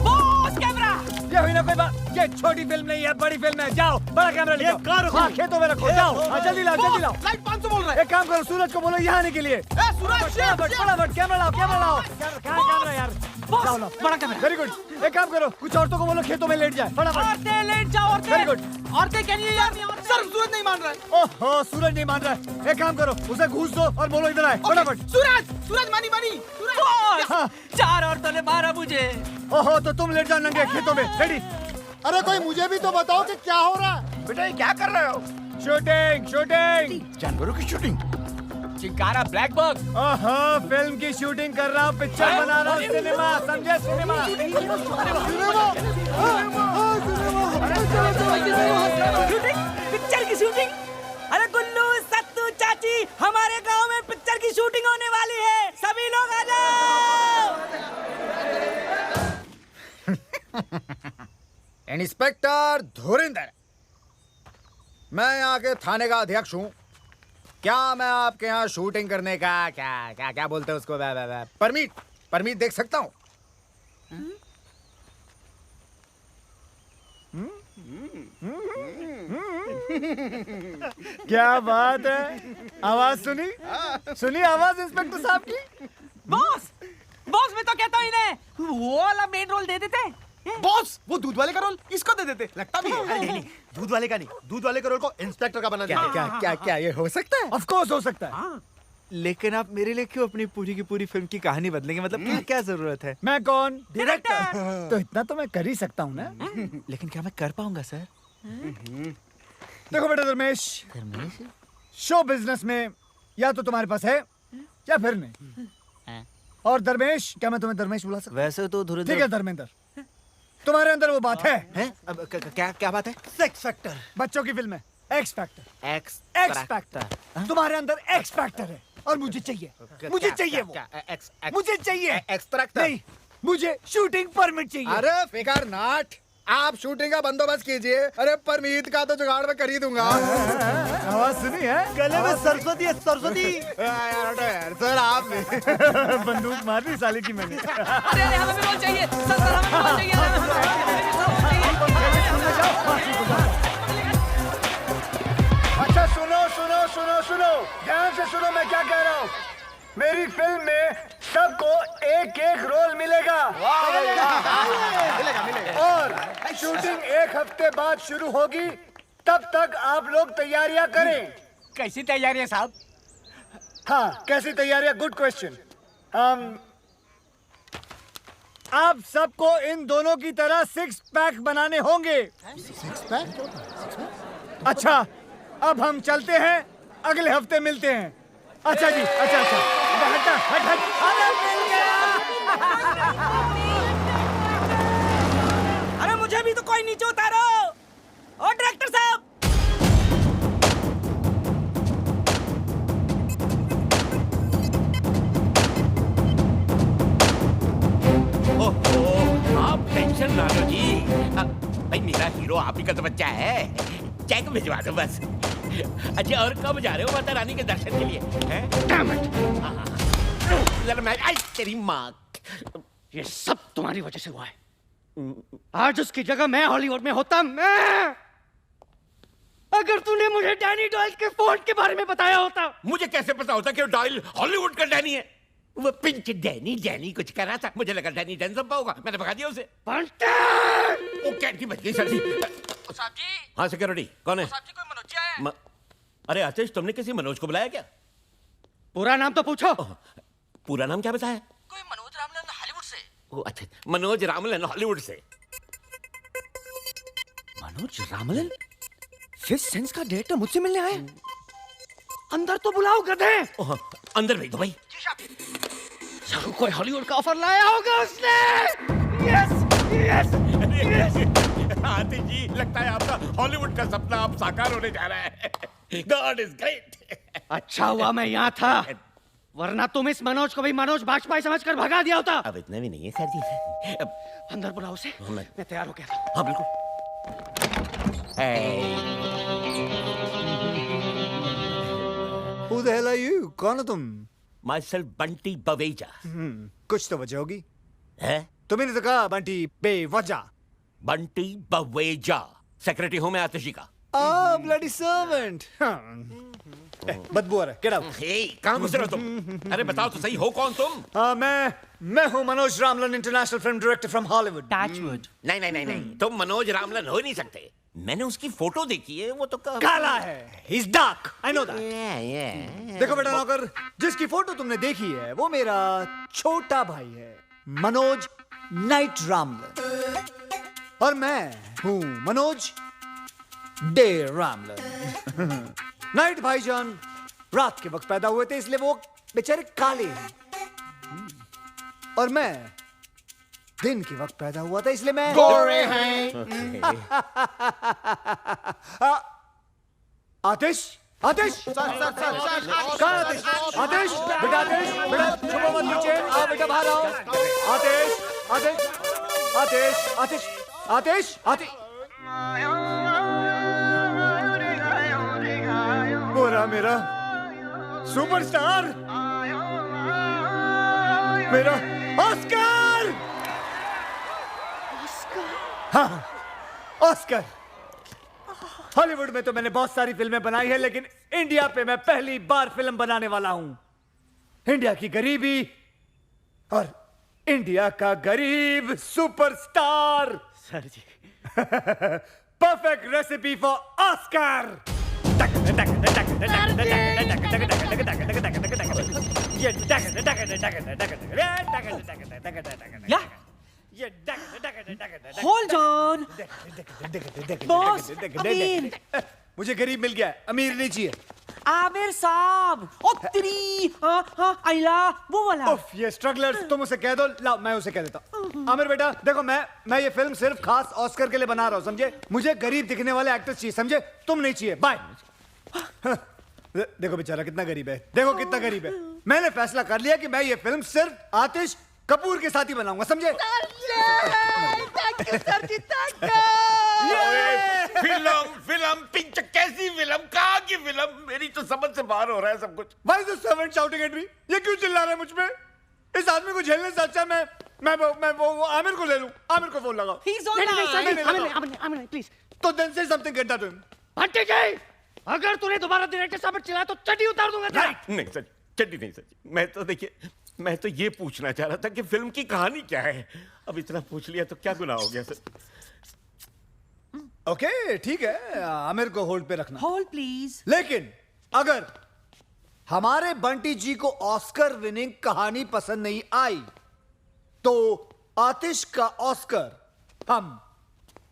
Boss camera. ये हुई ना कोई बात। ये छोटी फिल्म नहीं है, बड़ी फिल्म है। जाओ बड़ा कैमरा ले आओ। हाँ, खेतों में रखो। जाओ जल्दी लाओ, जल्दी लाओ। लाइट 500 बोल रहा है। एक काम करो, सूरज को बोलो यहाँ आने के लिए। फटाफट कैमरा लाओ, कैमरा लाओ। कहाँ कैमरा यार? लाओ लाओ, बड़ा कैमरा। Very good. एक काम करो, कुछ औरतों को बोलो खेतों में लेट जाए। फटाफट। औरतें लेट जाओ, औरतें। Very good. औरतें क्या नहीं यार? सर सूरज नहीं मान रहा है। ओहो, सूरज नहीं मान रहा है। एक काम करो, उसे घूस दो और बोलो इधर आए। फटाफट। सूरज मानी बॉस, 4 औरतों ने मारा मुझे। ओहो, तो तुम लेट जाओ नंगे खेतों में। रेडी? अरे कोई मुझे भी तो बताओ कि क्या हो रहा है। बेटा ये क्या कर रहे हो? Shooting shooting. जानवरों की शूटिंग? Chinkara black bug. ओहो, फिल्म की शूटिंग कर रहा हूँ, पिक्चर बना रहा हूँ। सिनेमा, समझे? सिनेमा। पिक्चर की शूटिंग? अरे गुल्लू, सत्तू, चाची, हमारे गांव में पिक्चर की शूटिंग होने वाली है। सभी लोग आ जाओ। इंस्पेक्टर धुरिंदर, मैं यहाँ के थाने का अध्यक्ष हूँ। क्या मैं आपके यहाँ शूटिंग करने का क्या क्या क्या बोलते हैं उसको परमिट देख सकता हूँ? क्या बात है? आवाज सुनी आवाज इंस्पेक्टर साहब की। बॉस मैं तो कहता हूँ इन्हें वो वाला मेन रोल दे देते। बॉस वो दूध वाले का रोल इसको दे देते। लगता भी है। नहीं, दूध वाले का नहीं, दूध वाले का रोल को इंस्पेक्टर का बना दिया। क्या ये हो सकता है? ऑफ कोर्स हो सकता है। लेकिन आप मेरे लिए क्यों अपनी पूरी की पूरी फिल्म की कहानी बदलेंगे? मतलब क्या जरूरत है? मैं कौन? डायरेक्टर। तो इतना तो मैं कर ही सकता हूँ ना। लेकिन क्या मैं कर पाऊंगा सर? देखो बेटा धर्मेश, शो बिजनेस में या तो तुम्हारे पास है या फिर नहीं। और धर्मेश, क्या मैं तुम्हें धर्मेश बुला सकता? वैसे तो धुरिंदर। ठीक है धर्मेंद्र, तुम्हारे अंदर वो बात है। अब क्या बात है? Sex factor. बच्चों की फिल्म है एक्स फैक्टर। X factor. तुम्हारे अंदर एक्स फैक्टर है। और मुझे चाहिए, मुझे चाहिए वो, मुझे चाहिए एक्सट्रैक्टर नहीं, मुझे शूटिंग परमिट चाहिए। अरे फिकर नाट, आप शूटिंग का बंदोबस्त कीजिए। अरे परमीत का तो जुगाड़ में कर ही दूंगा। आवाज सुनी है? गले में सरस्वती है, सरस्वती। सर आप बंदूक मार दी साले की मैंने। अरे अरे हमें भी रोल चाहिए सर, सर हमें रोल चाहिए। अच्छा सुनो सुनो सुनो सुनो, ध्यान से सुनो मैं क्या कह रहा हूँ। मेरी फिल्म में सबको एक एक रोल मिलेगा। और शूटिंग 1 हफ्ते बाद शुरू होगी, तब तक आप लोग तैयारियां करें। कैसी तैयारियां साहब? हाँ, कैसी तैयारियां? Good question. आप सबको इन दोनों की तरह 6 पैक बनाने होंगे। 6 पैक? अच्छा, अब हम चलते हैं, अगले हफ्ते मिलते हैं। अच्छा जी, अच्छा अच्छा, हट हट हट, अरे मिल गया। अरे मुझे भी तो कोई नीचे उतारो। ओ डायरेक्टर साहब, ओहो, आप टेंशन ना लो जी। भाई मेरा हीरो आप ही का तो बच्चा है, चेक भिजवा दो बस। अच्छा और कब जा रहे हो माता रानी के दर्शन के लिए? जरा मैं, आई तेरी माँ, ये सब तुम्हारी वजह से हुआ है। आज उसकी जगह मैं हॉलीवुड में होता, मैं अगर तूने मुझे डैनी डॉयल के फोन के बारे में बताया होता। मुझे कैसे पता होता कि डॉयल हॉलीवुड का डैनी है? वो पिंच डैनी कुछ कर रहा था, मुझे लगा डैनी डेंजम्पा होगा, मैंने भगा दिया उसे। वो कैंटी बच गई सर जी। हाँ सिक्योरिटी, कौन है? अरे आतिश, तुमने किसी मनोज को बुलाया क्या? पूरा नाम तो पूछो। पूरा नाम क्या बताया? कोई मनोज रामलन हॉलीवुड से। ओ अच्छा, मनोज रामलन हॉलीवुड से। मनोज रामलन 5th सेंस का डायरेक्टर मुझसे मिलने आए। अंदर तो बुलाओ गधे। अंदर भेज दो भाई। कोई हॉलीवुड का ऑफर लाया होगा उसने। Yes yes yes. Aatish ji, लगता है आपका हॉलीवुड का सपना अब साकार होने जा रहा है। God is great. अच्छा हुआ मैं यहाँ था, वरना तुम इस मनोज को भी मनोज बाजपेयी समझकर भगा दिया होता। अब इतना भी नहीं है सर जी। अंदर बुलाओ उसे, मैं तैयार हो गया था। हाँ बिल्कुल। Who the hell are you? कौन हो तुम? Myself बंटी बवेजा। कुछ तो वजह होगी। है? तुम्हें तो कहा बंटी बेवजह। बंटी बवेजा, सेक्रेटरी हूँ मैं आतिश जी का। bloody servant. बदबू आ रहा है, get out. कहाँ घुस रहे हो तुम? अरे बताओ तो सही, हो कौन तुम? मैं हूँ Manoj Ramlan, international film director from Hollywood. Touchwood. नहीं नहीं नहीं नहीं, तुम मनोज रामलन हो ही नहीं सकते। मैंने उसकी फोटो देखी है, वो तो काला है, he's dark, I know that. देखो बेटा नौकर, जिसकी फोटो तुमने देखी है वो मेरा छोटा भाई है, मनोज नाइट रामलन, और मैं हूँ मनोज डे रामलन। नाइट भाईजान रात के वक्त पैदा हुए थे, इसलिए वो बेचारे काले हैं, और मैं दिन के वक्त पैदा हुआ था, इसलिए मैं गोरे हैं। आतिश, आतिश, कहाँ आतिश? आतिश, बेटा आतिश, बेटा छुपो मत नीचे, आओ बेटा बाहर आओ। आतिश, आतिश, आतिश, आतिश, आतिश, आतिश। वो रहा मेरा सुपरस्टार, मेरा ऑस्कर। हाँ, ऑस्कर। हॉलीवुड में तो मैंने बहुत सारी फिल्में बनाई है, लेकिन इंडिया पे मैं पहली बार फिल्म बनाने वाला हूं। इंडिया की गरीबी और इंडिया का गरीब superstar. Sir ji. Perfect recipe for Oscar. Hold on. Boss, Aamir. मुझे गरीब मिल गया, अमीर नहीं चाहिए। आमिर साहब, ओ तेरी, आइला, वो वाला। उफ, ये स्ट्रगलर्स, तुम उसे कह दो, लाओ मैं उसे कह देता हूँ। आमिर बेटा, देखो मैं ये फिल्म सिर्फ खास ऑस्कर के लिए बना रहा हूँ, समझे? मुझे गरीब दिखने वाले एक्टर्स चाहिए, समझे? तुम नहीं चाहिए, बाय। देखो बेचारा कितना गरीब है, देखो कितना गरीब है। मैंने फैसला कर लिया कि मैं ये फिल्म सिर्फ आतिश कपूर के साथ ही बनाऊंगा, समझे? फिल्म पिक्चर कैसी फिल्म, कहाँ की फिल्म? मेरी तो समझ से बाहर हो रहा है सब कुछ। Why is the servant shouting at me? ये क्यों चिल्ला रहा है मुझ पे? इस आदमी को झेलने से अच्छा मैं वो आमिर को ले लूं। आमिर को फोन लगाओ। नहीं, प्लीज। तो then say something, get that to him. भट्टी जी, अगर तूने दोबारा डायरेक्टर साहब पर चिल्लाया तो चड्डी उतार दूंगा तेरा। नहीं सर, चड्डी नहीं सर। मैं तो देखिए, मैं तो ये पूछना चाह रहा था कि फिल्म की कहानी क्या है। अब इतना पूछ लिया तो क्या गुनाह हो गया सर? ओके, ठीक है, आमिर को होल्ड पे रखना। Hold please. लेकिन अगर हमारे बंटी जी को ऑस्कर विनिंग कहानी पसंद नहीं आई तो आतिश का ऑस्कर हम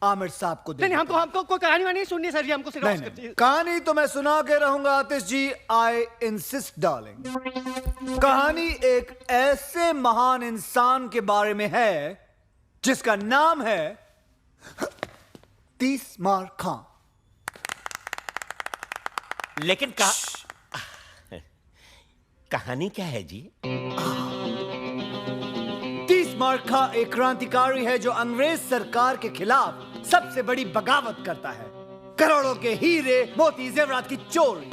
आमिर साहब को देंगे। नहीं, हमको कोई कहानी वानी नहीं सुननी सर जी, हमको सिर्फ ऑस्कर चाहिए। कहानी तो मैं सुना के रहूंगा आतिश जी, आई इंसिस्ट डार्लिंग। कहानी एक ऐसे महान इंसान के बारे में है जिसका नाम है तीसमार खां। लेकिन कहानी क्या है जी? तीसमार खां एक क्रांतिकारी है जो अंग्रेज सरकार के खिलाफ सबसे बड़ी बगावत करता है। करोड़ों के हीरे मोती जेवरात की चोरी,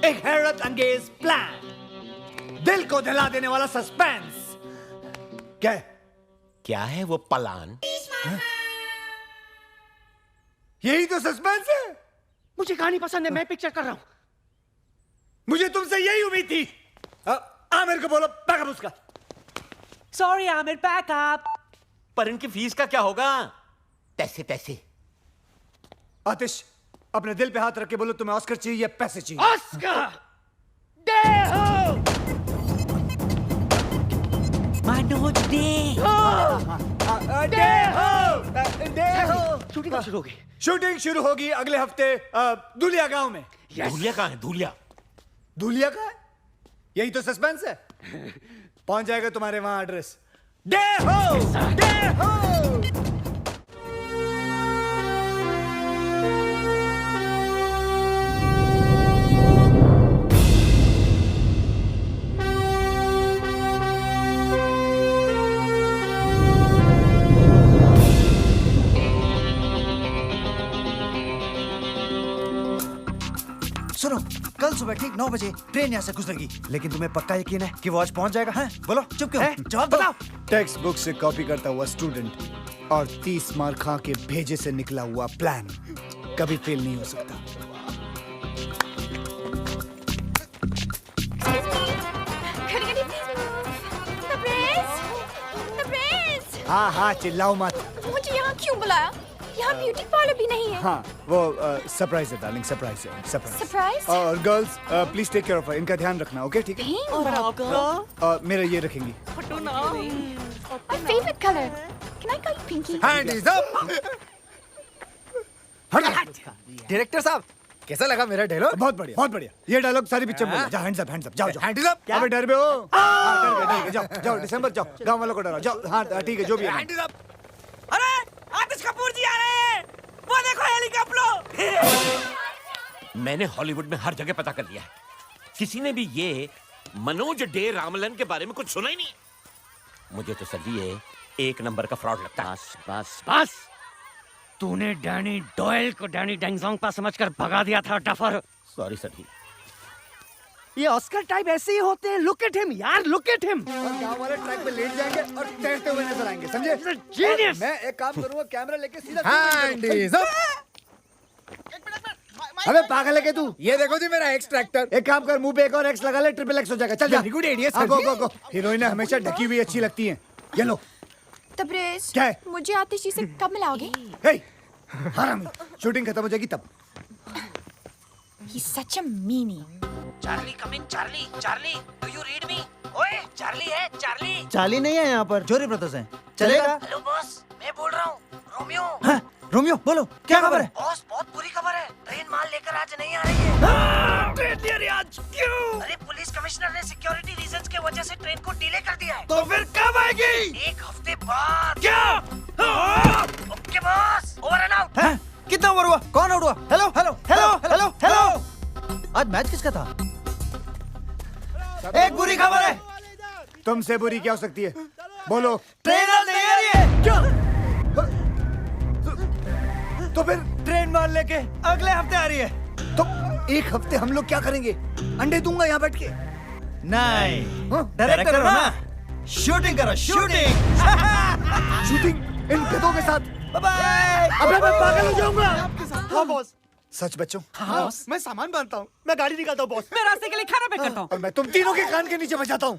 एक हैरत अंगेज प्लान, दिल को दहला देने वाला सस्पेंस। क्या है वो प्लान? यही तो सस्पेंस है। मुझे कहानी पसंद है, मैं पिक्चर कर रहा हूं। मुझे तुमसे यही उम्मीद थी। आमिर को बोलो बैकअप उसका। Sorry Aamir, backup. पर इनकी फीस का क्या होगा? पैसे। आतिश, अपने दिल पे हाथ रख के बोलो तुम्हें ऑस्कर चाहिए या पैसे चाहिए? ऑस्कर दे हो। मनोज दे हो। शूटिंग शुरू होगी। शूटिंग शुरू होगी अगले हफ्ते दुलिया गांव में। धूलिया कहाँ है? धूलिया का है? यही तो सस्पेंस है। पहुंच जाएगा तुम्हारे वहां एड्रेस। दे हो। सुनो, कल सुबह ठीक 9 बजे ट्रेन यहाँ से गुजरेगी, लेकिन तुम्हें पक्का यकीन है कि वो आज पहुंच जाएगा? हैं? बोलो, चुप क्यों? जवाब बताओ। टेक्स्ट बुक से कॉपी करता हुआ स्टूडेंट और तीसमार खां के भेजे से निकला हुआ प्लान कभी फेल नहीं हो सकता। हाँ, चिल्लाओ मत। मुझे यहाँ क्यों बुलाया? यहाँ ब्यूटी पार्लर भी नहीं है। हाँ, वो सरप्राइज है डार्लिंग, सरप्राइज है। सरप्राइज? और girls please take care of her, इनका ध्यान रखना, ओके? ठीक है। और मेरा ये रखेंगी। My favorite color. Can I call you Pinky? Hands up! Director साहब, कैसा लगा मेरा डायलॉग? बहुत बढ़िया। ये डायलॉग सारी पिक्चर में बोलो। जाओ, हैंड्स अप, जाओ। Hands up? अबे डर बे हो? डर गए, जाओ, दिसंबर जाओ, गांव वालों को डराओ, जाओ। हाँ, ठीक है, जो भी है। Hands up. अरे आतिश कपूर जी आ रहे हैं, वो देखो हेलीकॉप्टर। मैंने हॉलीवुड में हर जगह पता कर लिया है, किसी ने भी ये मनोज डे रामलन के बारे में कुछ सुना ही नहीं। मुझे तो सर ये एक नंबर का फ्रॉड लगता है। बस। तूने डैनी डॉयल को डैनी डेंगजोंग समझकर भगा दिया था डफर। सॉरी सर जी। ये ऑस्कर टाइप ऐसे ही होते हैं। लुक एट हिम यार, लुक एट हिम। और गांव वाले ट्रैक पे लेट जाएंगे और तैरते हुए नजर आएंगे, समझे? जीनियस। मैं एक काम करूंगा, कैमरा लेके सीधा। Hands up. अबे पागल है क्या तू? ये देखो जी मेरा एक्स ट्रैक्टर। एक काम कर, मुंह पे एक और एक्स लगा ले, ट्रिपल एक्स हो जाएगा। चल जा। Good idea. गो। हीरोइनें हमेशा ढकी हुई अच्छी लगती हैं। ये लो। तबरेज, क्या है? मुझे आतिश जी से कब मिलाओगे? हरामी, शूटिंग खत्म हो जाएगी तब। He's such a meanie. Charlie come in. Charlie do you read me? ओए चार्ली है, चार्ली। चार्ली नहीं है यहाँ पर, जोरी ब्रदर्स हैं। चलेगा? हेलो बॉस, मैं बोल रहा हूँ रोमियो। हाँ, रोमियो बोलो, क्या खबर है? बॉस बहुत बुरी खबर है, ट्रेन माल लेकर आज नहीं आ रही है। आज क्यों? अरे पुलिस कमिश्नर ने सिक्योरिटी रीजंस के वजह से ट्रेन को डिले कर दिया है। तो फिर कब आएगी? एक हफ्ते बाद। क्या? Okay boss, over and out. कितना ओवर हुआ? कौन आउट हुआ? हेलो। आज मैच किसका था? एक बुरी खबर है। तुमसे बुरी क्या हो सकती है? बोलो। ट्रेन आज नहीं आ रही है। क्या? तो फिर ट्रेन माल लेके अगले हफ्ते आ रही है। तो एक हफ्ते हम लोग क्या करेंगे? अंडे दूंगा यहाँ बैठ के। नहीं, डायरेक्टर हो ना, शूटिंग करो, शूटिंग। शूटिंग इन गधों के साथ? बाय। अबे मैं पागल हो जाऊंगा। हाँ बॉस। सच बच्चों? हाँ मैं सामान बांधता हूँ, मैं गाड़ी निकालता हूँ बॉस। मैं रास्ते के लिए खाना पैक करता हूँ। और मैं तुम तीनों के कान के नीचे बजाता हूँ।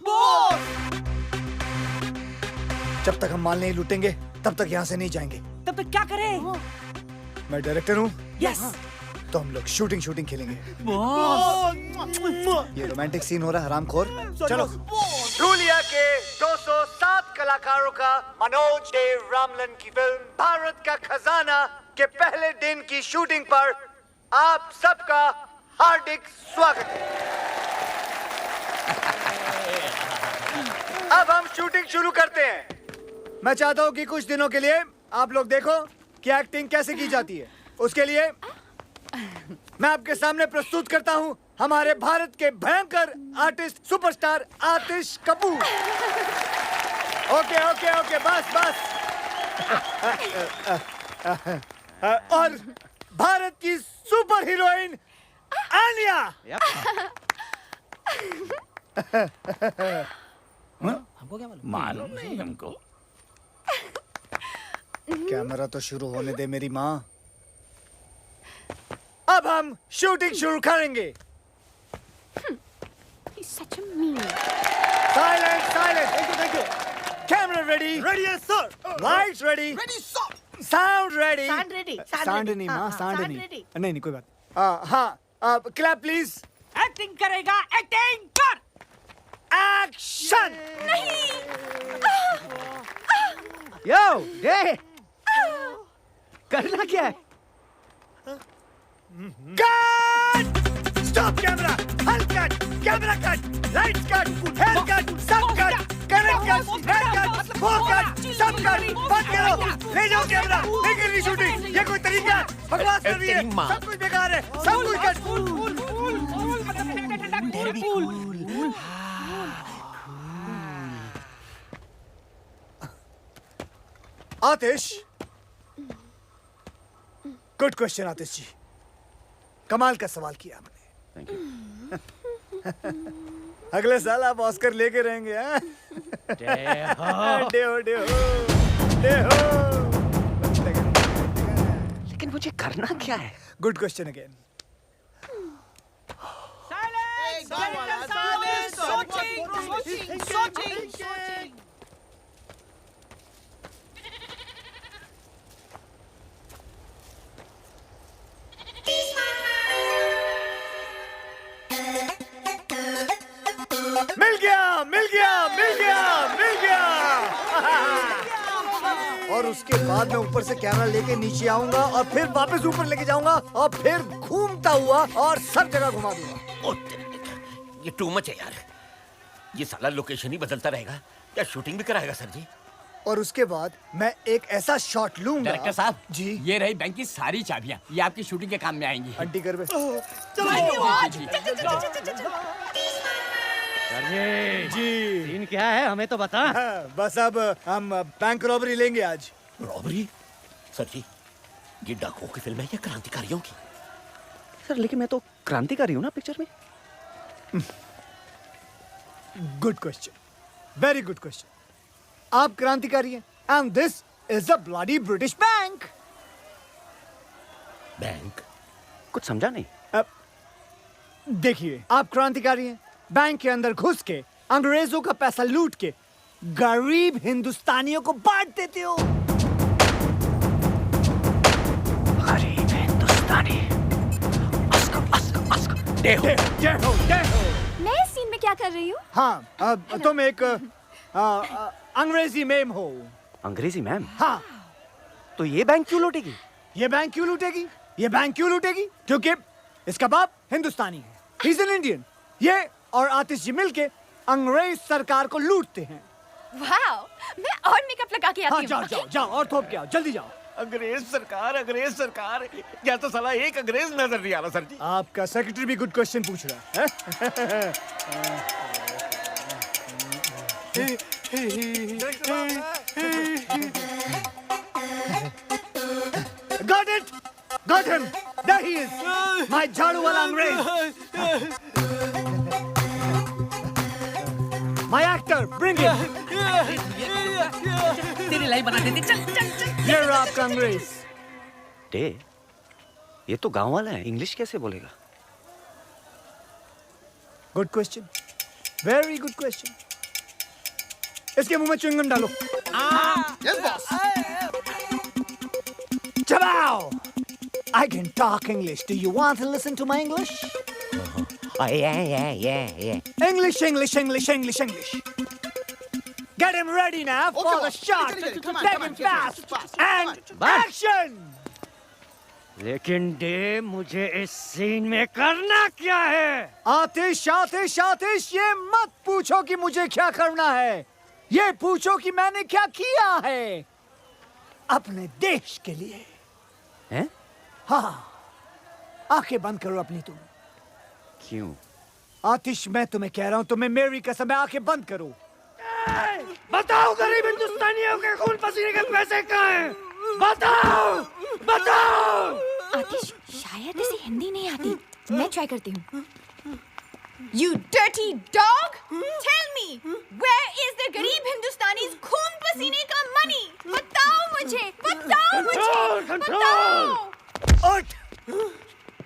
जब तक हम माल नहीं लूटेंगे तब तक यहाँ से नहीं जाएंगे। तब तक क्या करें? मैं डायरेक्टर हूँ। यस। तो हम लोग शूटिंग शूटिंग खेलेंगे। बॉस। ये रोमांटिक सीन हो रहा है हरामखोर। चलो। रूलिया के 207 कलाकारों का मनोज देव रामलन की फिल्म भारत का खजाना के पहले दिन की शूटिंग पर आप सबका हार्दिक स्वागत है। अब हम शूटिंग शुरू करते हैं। मैं चाहता हूँ कि कुछ दिनों के लिए आप लोग देखो कि एक्टिंग कैसे की जाती है। उसके लिए मैं आपके सामने प्रस्तुत करता हूँ हमारे भारत के भयंकर आर्टिस्ट सुपरस्टार आतिश कपूर। ओके ओके ओके बस बस। और भारत की सुपर हीरोइन आलिया। हमको क्या मालूम नहीं हमको। कैमरा तो शुरू होने दे मेरी माँ। अब हम शूटिंग शुरू करेंगे। Silence silence. Thank you. Camera ready? Ready है sir. Lights ready? Ready sir. Sound ready? Sound ready. Sound नहीं माँ, साउंड साउंड नहीं। रेडी। नहीं नहीं कोई बात। हाँ क्लैप प्लीज। एक्टिंग करेगा, एक्टिंग कर। एक्शन। यो डे, करना क्या है? कट! Stop camera! हल cut! Camera cut! Lights cut! Hair cut! सब cut! Connect cut! Hair cut! वो कट! सब कट! बंद करो! ले जाओ कैमरा! नहीं करनी शूटिंग! ये कोई तरीका है? बकवास कर रही है! सब कुछ बेकार है! सब कुछ कट! आतिश, गुड क्वेश्चन आतिश जी। कमाल का सवाल किया आपने। अगले साल आप ऑस्कर लेके रहेंगे। हाँ? डेहो डेहो डेहो। लेकिन मुझे करना क्या है? Good question again. मिल गया मिल गया मिल गया मिल गया। और उसके बाद मैं ऊपर से कैमरा लेके नीचे आऊंगा और फिर वापस ऊपर लेके जाऊंगा और फिर घूमता हुआ और सब जगह घुमा दूंगा। ये टू मच है यार। ये साला लोकेशन ही बदलता रहेगा। क्या शूटिंग भी कराएगा सर जी? और उसके बाद मैं एक ऐसा शॉट लूंगा। डायरेक्टर साहब जी, ये रही बैंक की सारी चाबियां, ये आपकी शूटिंग के काम में आएंगी। आंटी कर बे। जी सीन क्या है हमें तो बता। बस अब हम बैंक रॉबरी लेंगे आज। रॉबरी? सर जी ये डाकुओं की फिल्म है या क्रांतिकारियों की? सर लेकिन मैं तो क्रांतिकारी हूँ ना पिक्चर में। Good question, very good question. आप क्रांतिकारी हैं and this is a bloody British bank. Bank? कुछ समझा नहीं। देखिए, आप क्रांतिकारी हैं, बैंक के अंदर घुस के अंग्रेजों का पैसा लूट के गरीब हिंदुस्तानियों को बांट देते हो। गरीब हिंदुस्तानी। मैं इस सीन में क्या कर रही हूँ? हाँ, तुम एक अंग्रेजी मैम हो। अंग्रेजी मैम? हाँ। तो ये बैंक क्यों लूटेगी? ये बैंक क्यों लूटेगी? ये बैंक क्यों लूटेगी? क्योंकि इसका बाप हिंदुस्तानी है, He's an Indian। ये और आतिश जी मिलके अंग्रेज सरकार को लूटते हैं। वाओ, मैं और मेकअप लगा के आती हाँ, हूँ। जाओ जाओ जाओ और थोप के आओ, जल्दी जाओ। अंग्रेज सरकार यहाँ तो साला एक अंग्रेज नजर नहीं आ रहा सर जी। आपका सेक्रेटरी भी गुड क्वेश्चन पूछ रहा है। Got it! Got him! There he is! My झाड़ू वाला अंग्रेज! My actor, bring him! तेरी लाइफ बना देते, चल चल चल। ये रहा आपका अंग्रेज। डे, ये तो गांव वाला है, इंग्लिश कैसे बोलेगा? Good question, very good question. इसके मुंह में च्युइंगम डालो। Yes boss. Chabao! I can talk English. Do you want to listen to my English? Oh, yeah. English. Get him ready now for the shot. Take him fast. And action! लेकिन day, मुझे इस scene में करना क्या है? आतिश, ये मत पूछो कि मुझे क्या करना है। ये पूछो कि मैंने क्या किया है अपने देश के लिए। हैं? हाँ, आंखें बंद करो अपनी तुम। क्यों? आतिश, मैं तुम्हें कह रहा हूँ, तुम्हें मेरी कसम है, आंखें बंद करो। बताओ गरीब हिंदुस्तानियों के खून पसीने के पैसे कहाँ हैं? बताओ! आतिश, शायद इसे हिंदी नहीं आती। मैं ट्राई करती हूँ। You dirty dog! Tell me, where is the गरीब हिंदुस्तानी's खून पसीने का money? बताओ मुझे! उठ!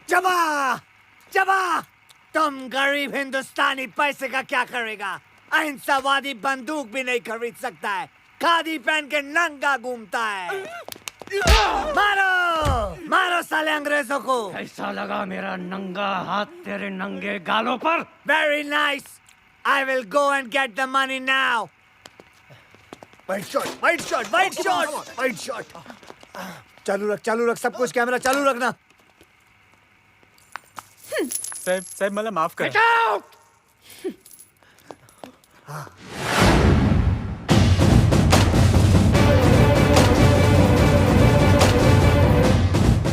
जबा! तुम गरीब हिंदुस्तानी पैसे का क्या करेगा? अहिंसावादी बंदूक भी नहीं खरीद सकता है। खादी पहन के नंगा घूमता है। मारो साले अंग्रेजों को। कैसा लगा मेरा नंगा हाथ तेरे नंगे गालों पर? Very nice. I will go and get the money now. Wide shot. चालू रख, सब कुछ कैमरा चालू रखना। साहब मला माफ कर।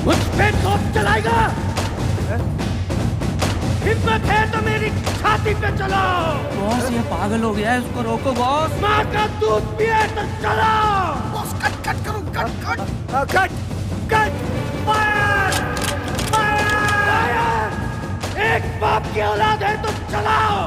मुझ पे तोप चलाएगा? हिम्मत है तो मेरी छाती पे चलाओ। बॉस, ये पागल हो गया है, उसको रोको बॉस। माँ का दूध पिए तो चलाओ। बॉस कट करो, कट! फायर! एक बाप की औलाद है तो चलाओ।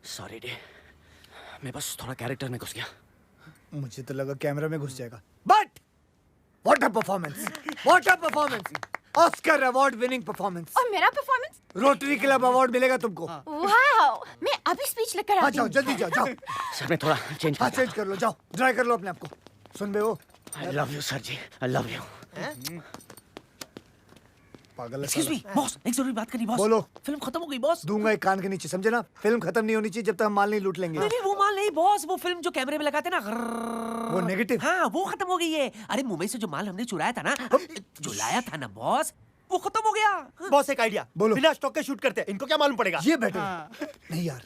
सॉरी डे, मैं बस थोड़ा कैरेक्टर में घुस गया। मुझे तो लगा कैमरा में घुस जाएगा। But what a performance! Oscar award winning performance. और मेरा परफॉर्मेंस? रोटरी क्लब अवार्ड मिलेगा तुमको। वाओ! मैं अभी स्पीच लेकर आती हूँ। जल्दी जाओ। सर, मैं थोड़ा चेंज कर लो, जाओ, ड्राई कर लो अपने आप को। सुन बे वो। I love you sir ji, I love you। पागल है। एक्सक्यूज मी बॉस, एक जरूरी बात करनी बॉस। बोलो। फिल्म खत्म हो गई बॉस। दूंगा एक कान के नीचे, समझे ना? फिल्म खत्म नहीं होनी चाहिए जब तक हम माल नहीं लूट लेंगे। नहीं, वो माल नहीं बॉस, वो फिल्म जो कैमरे में लगाते ना, वो नेगेटिव। हाँ, वो खत्म हो गई है। अरे मुंबई से जो माल हमने चुराया था ना बॉस, वो खत्म हो गया। बॉस, एक आइडिया। बोलो। बिना स्टॉक के शूट करते हैं, इनको क्या मालूम पड़ेगा? ये बेटर नहीं यार।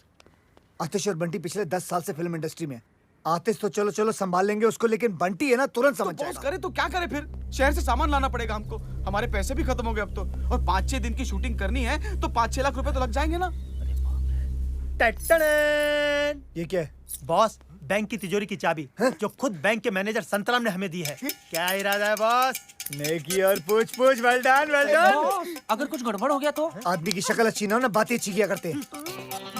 आतिश और बंटी पिछले 10 साल से फिल्म इंडस्ट्री में। आतिश तो चलो संभाल लेंगे उसको, लेकिन बंटी है ना, तुरंत समझ बॉस जाएगा। करे तो क्या करे फिर? शहर से सामान लाना पड़ेगा हमको। हमारे पैसे भी खत्म हो गए अब तो, और 5-6 दिन की शूटिंग करनी है तो 5-6 लाख रुपए तो लग जाएंगे ना। ये क्या है? बॉस, बैंक की तिजोरी की चाबी जो खुद बैंक के मैनेजर संतराम ने हमें दी है। क्या इरादा है बॉस? नेकी और पूछ वेल डन। बॉस, अगर कुछ गड़बड़ हो गया तो? आदमी की शक्ल अच्छी ना हो ना, बातें अच्छी किया करते हैं।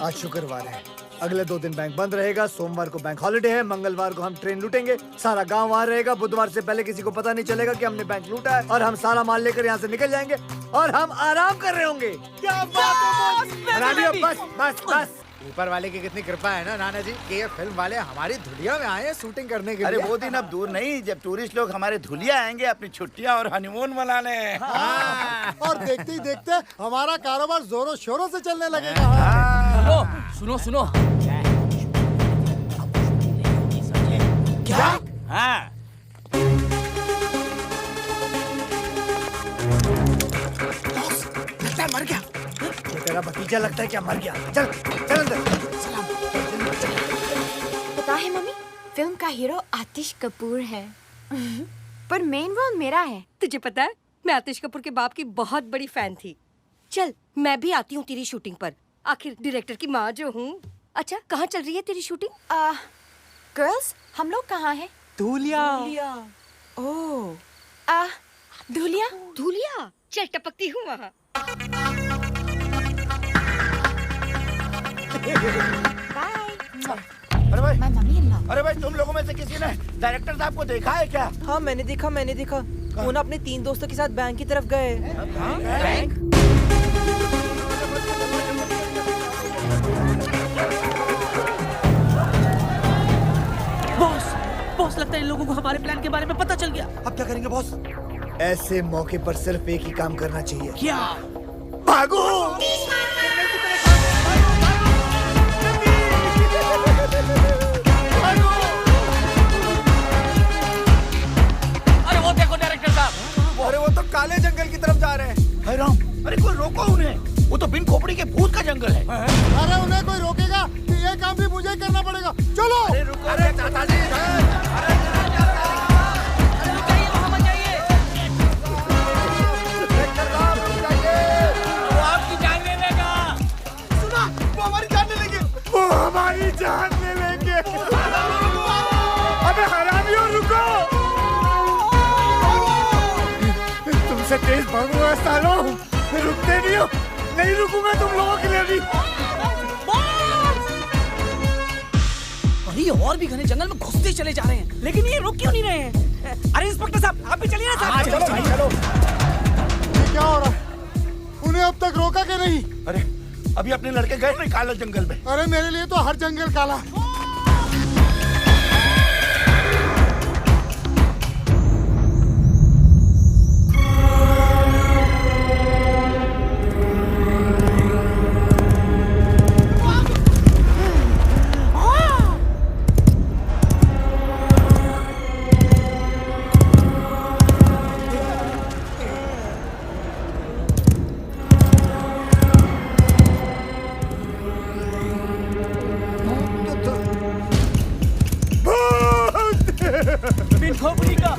आज शुक्रवार है, अगले 2 दिन बैंक बंद रहेगा। सोमवार को बैंक हॉलिडे है, मंगलवार को हम ट्रेन लूटेंगे, सारा गांव वहां रहेगा। बुधवार से पहले किसी को पता नहीं चलेगा कि हमने बैंक लूटा है, और हम सारा माल लेकर यहाँ से निकल जाएंगे और हम आराम कर रहे होंगे। क्या बात है बॉस? बस ऊपर वाले की कितनी कृपा है ना नाना जी कि ये फिल्म वाले हमारी धुलिया में आए हैं शूटिंग करने के लिए। अरे वो दिन अब दूर नहीं जब टूरिस्ट लोग हमारे धुलिया आएंगे अपनी छुट्टियां और हनीमून मनाने। और देखते ही देखते हमारा कारोबार जोरों शोरों से चलने लगेगा। सुनो सुनो क्या? हाँ लगता है मर गया। ये तेरा भतीजा लगता है क्या मर गया? चल चल अंदर। पता है मम्मी, फिल्म का हीरो आतिश कपूर है पर मेन रोल मेरा है। तुझे पता है मैं आतिश कपूर के बाप की बहुत बड़ी फैन थी। चल मैं भी आती हूँ तेरी शूटिंग पर, आखिर डायरेक्टर की माँ जो हूँ। अच्छा कहाँ चल रही है तेरी शूटिंग? गर्ल्स हम लोग कहाँ हैं? धुलिया। ओह धुलिया। धुलिया चल टपकती हूँ वहाँ। अरे भाई मम्मी इन लॉ। अरे भाई तुम लोगों में से किसी ने डायरेक्टर साहब को देखा है क्या? हाँ मैंने देखा। वो ना अपने 3 दोस्तों के साथ बैंक की तरफ गए। बैंक? बॉस लगता है इन लोगों को हमारे प्लान के बारे में पता चल गया। अब क्या करेंगे बॉस? ऐसे मौके पर सिर्फ एक ही काम करना चाहिए। क्या? भागो! अरे वो देखो डायरेक्टर साहब। अरे वो तो काले जंगल की तरफ जा रहे हैं। हाय राम, अरे कोई रोको उन्हें, वो तो बिन खोपड़ी के भूत का जंगल है। अरे उन्हें कोई रोकेगा कि ये काम भी मुझे करना पड़ेगा। चलो। अरे रुको, अरे चाचा जी। हमारी जान ले लेंगे। अबे हरामियों रुको! तुमसे तेज भागूंगा सालों, रुकते नहीं हो। नहीं रुकूंगा तुम लोगों के लिए भी। अरे और भी घने जंगल में घुसते चले जा रहे हैं, लेकिन ये रुक क्यों नहीं रहे हैं? अरे इंस्पेक्टर साहब आप भी चलिए ना साहब। चलो। ये क्या हो रहा है? उन्हें अब तक रोका के नहीं? अरे अभी अपने लड़के गए नहीं काले जंगल में? अरे मेरे लिए तो हर जंगल काला है। बिन खोपड़ी का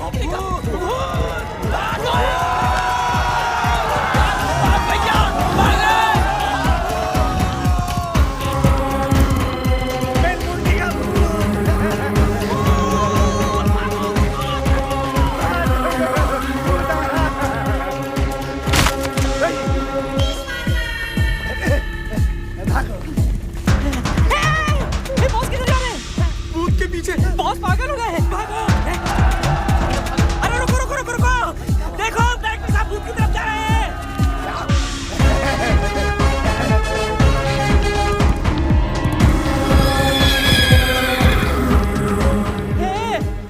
बॉस किधर जा रहे हैं? भूत के पीछे। बॉस पागल हो गए हैं। भागो। अरे रुको रुको रुको रुको, देखो डायरेक्टर साहब भूत की तरफ जा रहे हैं।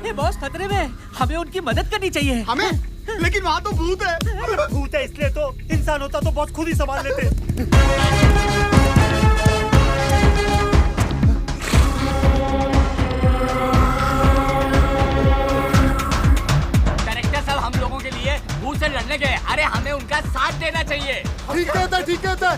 ए बॉस खतरे में, हमें उनकी मदद करनी चाहिए। हमें? लेकिन वहाँ तो भूत है। भूत है इसलिए तो, इंसान होता तो बॉस खुद ही संभाल लेते। डायरेक्टर साहब हम लोगों के लिए भूत से लड़ने गए, अरे हमें उनका साथ देना चाहिए। ठीक कहता है, ठीक कहता है।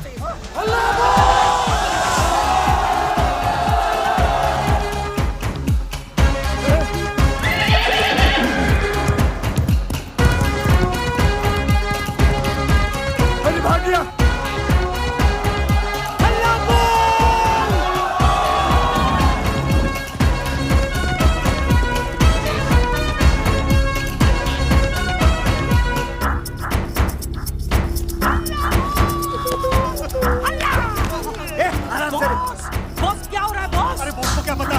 अरे भाग गया। बॉस क्या हो रहा है बॉस? अरे बॉस को क्या पता?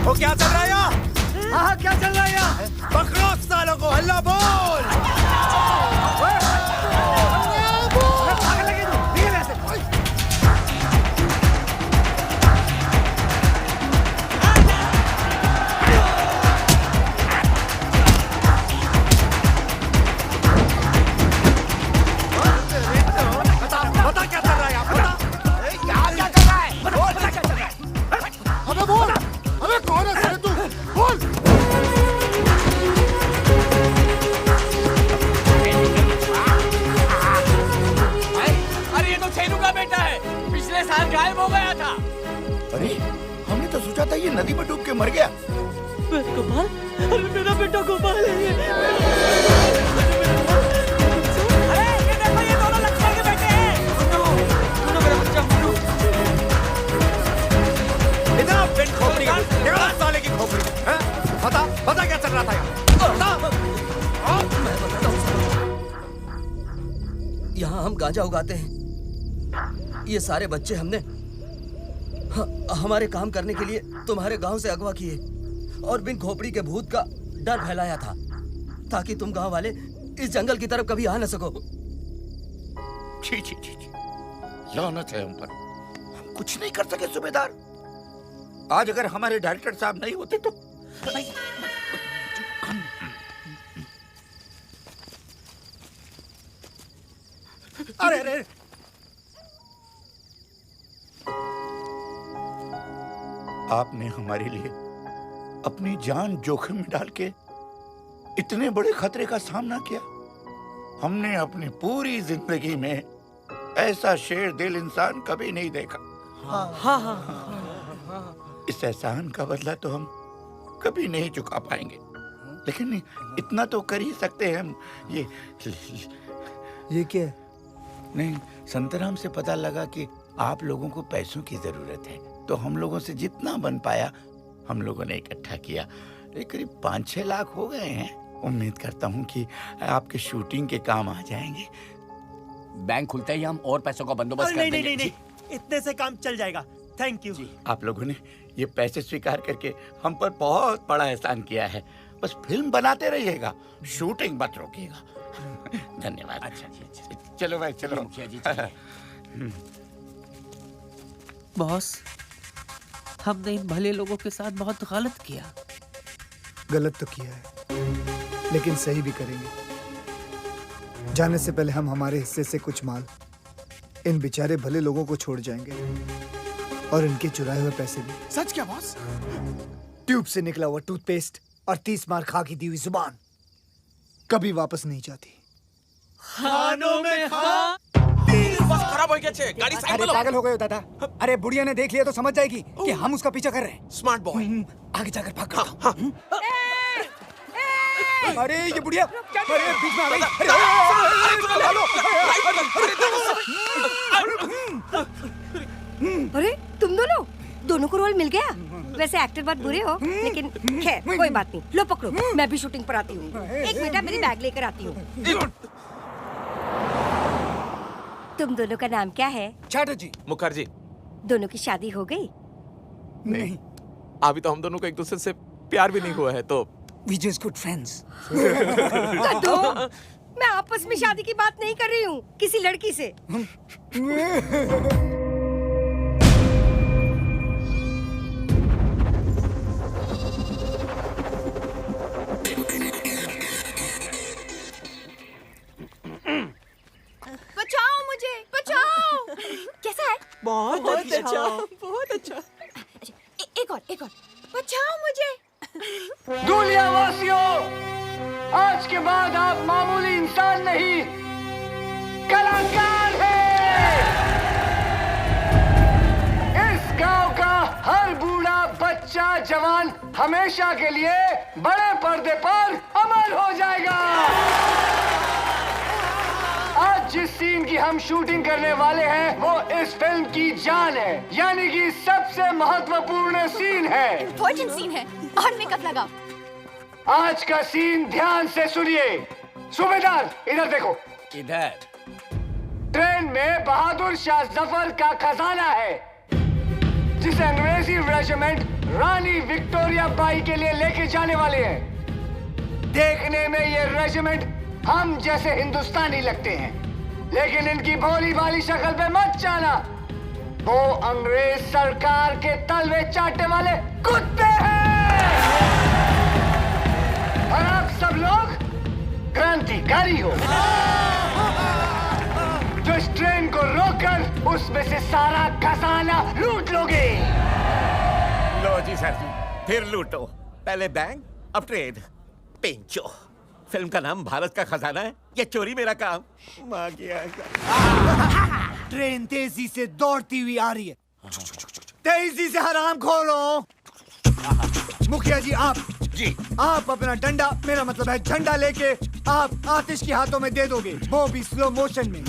वो क्या चल रहा है यहाँ? हाँ क्या चल रहा है यहाँ? पकड़ो सालों को, हल्ला बोल। भागने लगे तू, निकल यहाँ से। बता क्या कर रहा है यहाँ? क्या कर रहा है? बता क्या चल रहा है? अबे बोल, अबे कौन है साले तू? बोल। अरे ये तो छेनू का बेटा है, पिछले साल गायब हो गया था। अरे हमने तो सोचा था ये नदी में डूब के मर गया। गोपाल, अरे मेरा बेटा गोपाल है ये। अरे ये देखो, ये दोनों लक्ष्मण के बेटे हैं। मुन्नू मेरा बच्चा मुन्नू। इतना पेट खोपड़ी का, निकाल साले की खोपड़ी। हैं? बता क्या चल रहा था यहाँ? यहाँ हम गांजा उगाते हैं। ये सारे बच्चे हमने हमारे काम करने के लिए तुम्हारे गांव से अगवा किए और बिन खोपड़ी के भूत का डर फैलाया था ताकि तुम गांव वाले इस जंगल की तरफ कभी आ न सको। छी छी छी छी, लानत है हम पर। हम कुछ नहीं कर सके सूबेदार। आज अगर हमारे डायरेक्टर साहब नहीं होते तो अरे अरे आपने हमारे लिए अपनी जान जोखिम में डाल के इतने बड़े खतरे का सामना किया। हमने अपनी पूरी जिंदगी में ऐसा शेर दिल इंसान कभी नहीं देखा। इस एहसान का बदला तो हम कभी नहीं चुका पाएंगे, लेकिन इतना तो कर ही सकते हैं हम। ये क्या है? नहीं, संतराम से पता लगा कि आप लोगों को पैसों की जरूरत है, तो हम लोगों से जितना बन पाया हम लोगों ने इकट्ठा किया। करीब 5-6 लाख हो गए हैं। उम्मीद करता हूँ कि आपके शूटिंग के काम आ जाएंगे। बैंक खुलते ही हम और पैसों का बंदोबस्त कर देंगे। नहीं, इतने से काम चल जाएगा। Thank you. आप लोगों ने ये पैसे स्वीकार करके हम पर बहुत बड़ा एहसान किया है। बस फिल्म बनाते रहिएगा, शूटिंग मत रोकिएगा। धन्यवाद। अच्छा। चलो भाई चलो। मुखिया जी बॉस, हमने इन भले लोगों के साथ बहुत गलत किया। गलत तो किया है, लेकिन सही भी करेंगे। जाने से पहले हम हमारे हिस्से से कुछ माल इन बेचारे भले लोगों को छोड़ जाएंगे और इनके चुराए हुए पैसे भी। सच क्या बॉस? ट्यूब से निकला हुआ टूथपेस्ट और 30 मार खा की दी हुई जुबान कभी वापस नहीं जाती। खानों में खा। बस खराब हो गया छे, गाड़ी साइड में लो। पागल हो गए हो दादा। अरे बुढ़िया ने देख लिया तो समझ जाएगी कि हम उसका पीछा कर रहे हैं। Smart boy. आगे जाकर भाग करता हूं। अरे ये बुढ़िया, अरे बीच में आ गई। अरे तुम दोनों को रोल मिल गया। वैसे एक्टर बहुत बुरे हो, लेकिन खैर कोई बात नहीं। लो पकड़ो, मैं भी शूटिंग पर आती हूँ। एक मिनट, मेरी बैग लेकर आती हूँ। तुम दोनों का नाम क्या है? चैटर्जी। मुखर्जी। दोनों की शादी हो गई? नहीं, अभी तो हम दोनों को एक दूसरे से प्यार भी नहीं हुआ है, तो We just good friends. मैं आपस में शादी की बात नहीं कर रही हूँ, किसी लड़की से। बचाओ मुझे, बचाओ। कैसा है? बहुत अच्छा। बहुत अच्छा। एक और। बचाओ मुझे। दुनिया वासियों, आज के बाद आप मामूली इंसान नहीं, कलाकार हैं। इस गांव का हर बूढ़ा बच्चा जवान हमेशा के लिए बड़े पर्दे पर अमर हो जाएगा। आज जिस सीन की हम शूटिंग करने वाले हैं वो इस फिल्म की जान है, यानी कि सबसे महत्वपूर्ण सीन है। इम्पोर्टेंट सीन है और मेकअप लगाओ। आज का सीन ध्यान से सुनिए। सूबेदार इधर देखो। इधर। ट्रेन में बहादुर शाह जफर का खजाना है, जिसे अंग्रेजी रेजिमेंट रानी विक्टोरिया बाई के लिए लेके जाने वाले हैं। देखने में ये रेजिमेंट हम जैसे हिंदुस्तानी लगते हैं, लेकिन इनकी भोली भाली शक्ल पे मत जाना। वो अंग्रेज सरकार के तलवे चाटने वाले कुत्ते हैं और आप सब लोग क्रांतिकारी हो जो इस ट्रेन को रोककर उसमें से सारा खजाना लूट लोगे। लो जी सर जी, फिर लूटो। पहले बैंक, अब ट्रेन। पेंचो, फिल्म का नाम भारत का खजाना है, ये चोरी मेरा काम। माँ गया। ट्रेन तेजी से दौड़ती हुई आ रही है। तेजी से हराम खोलो। मुखिया जी आप अपना डंडा, मेरा मतलब है झंडा लेके आप आतिश के हाथों में दे दोगे, वो भी स्लो मोशन में।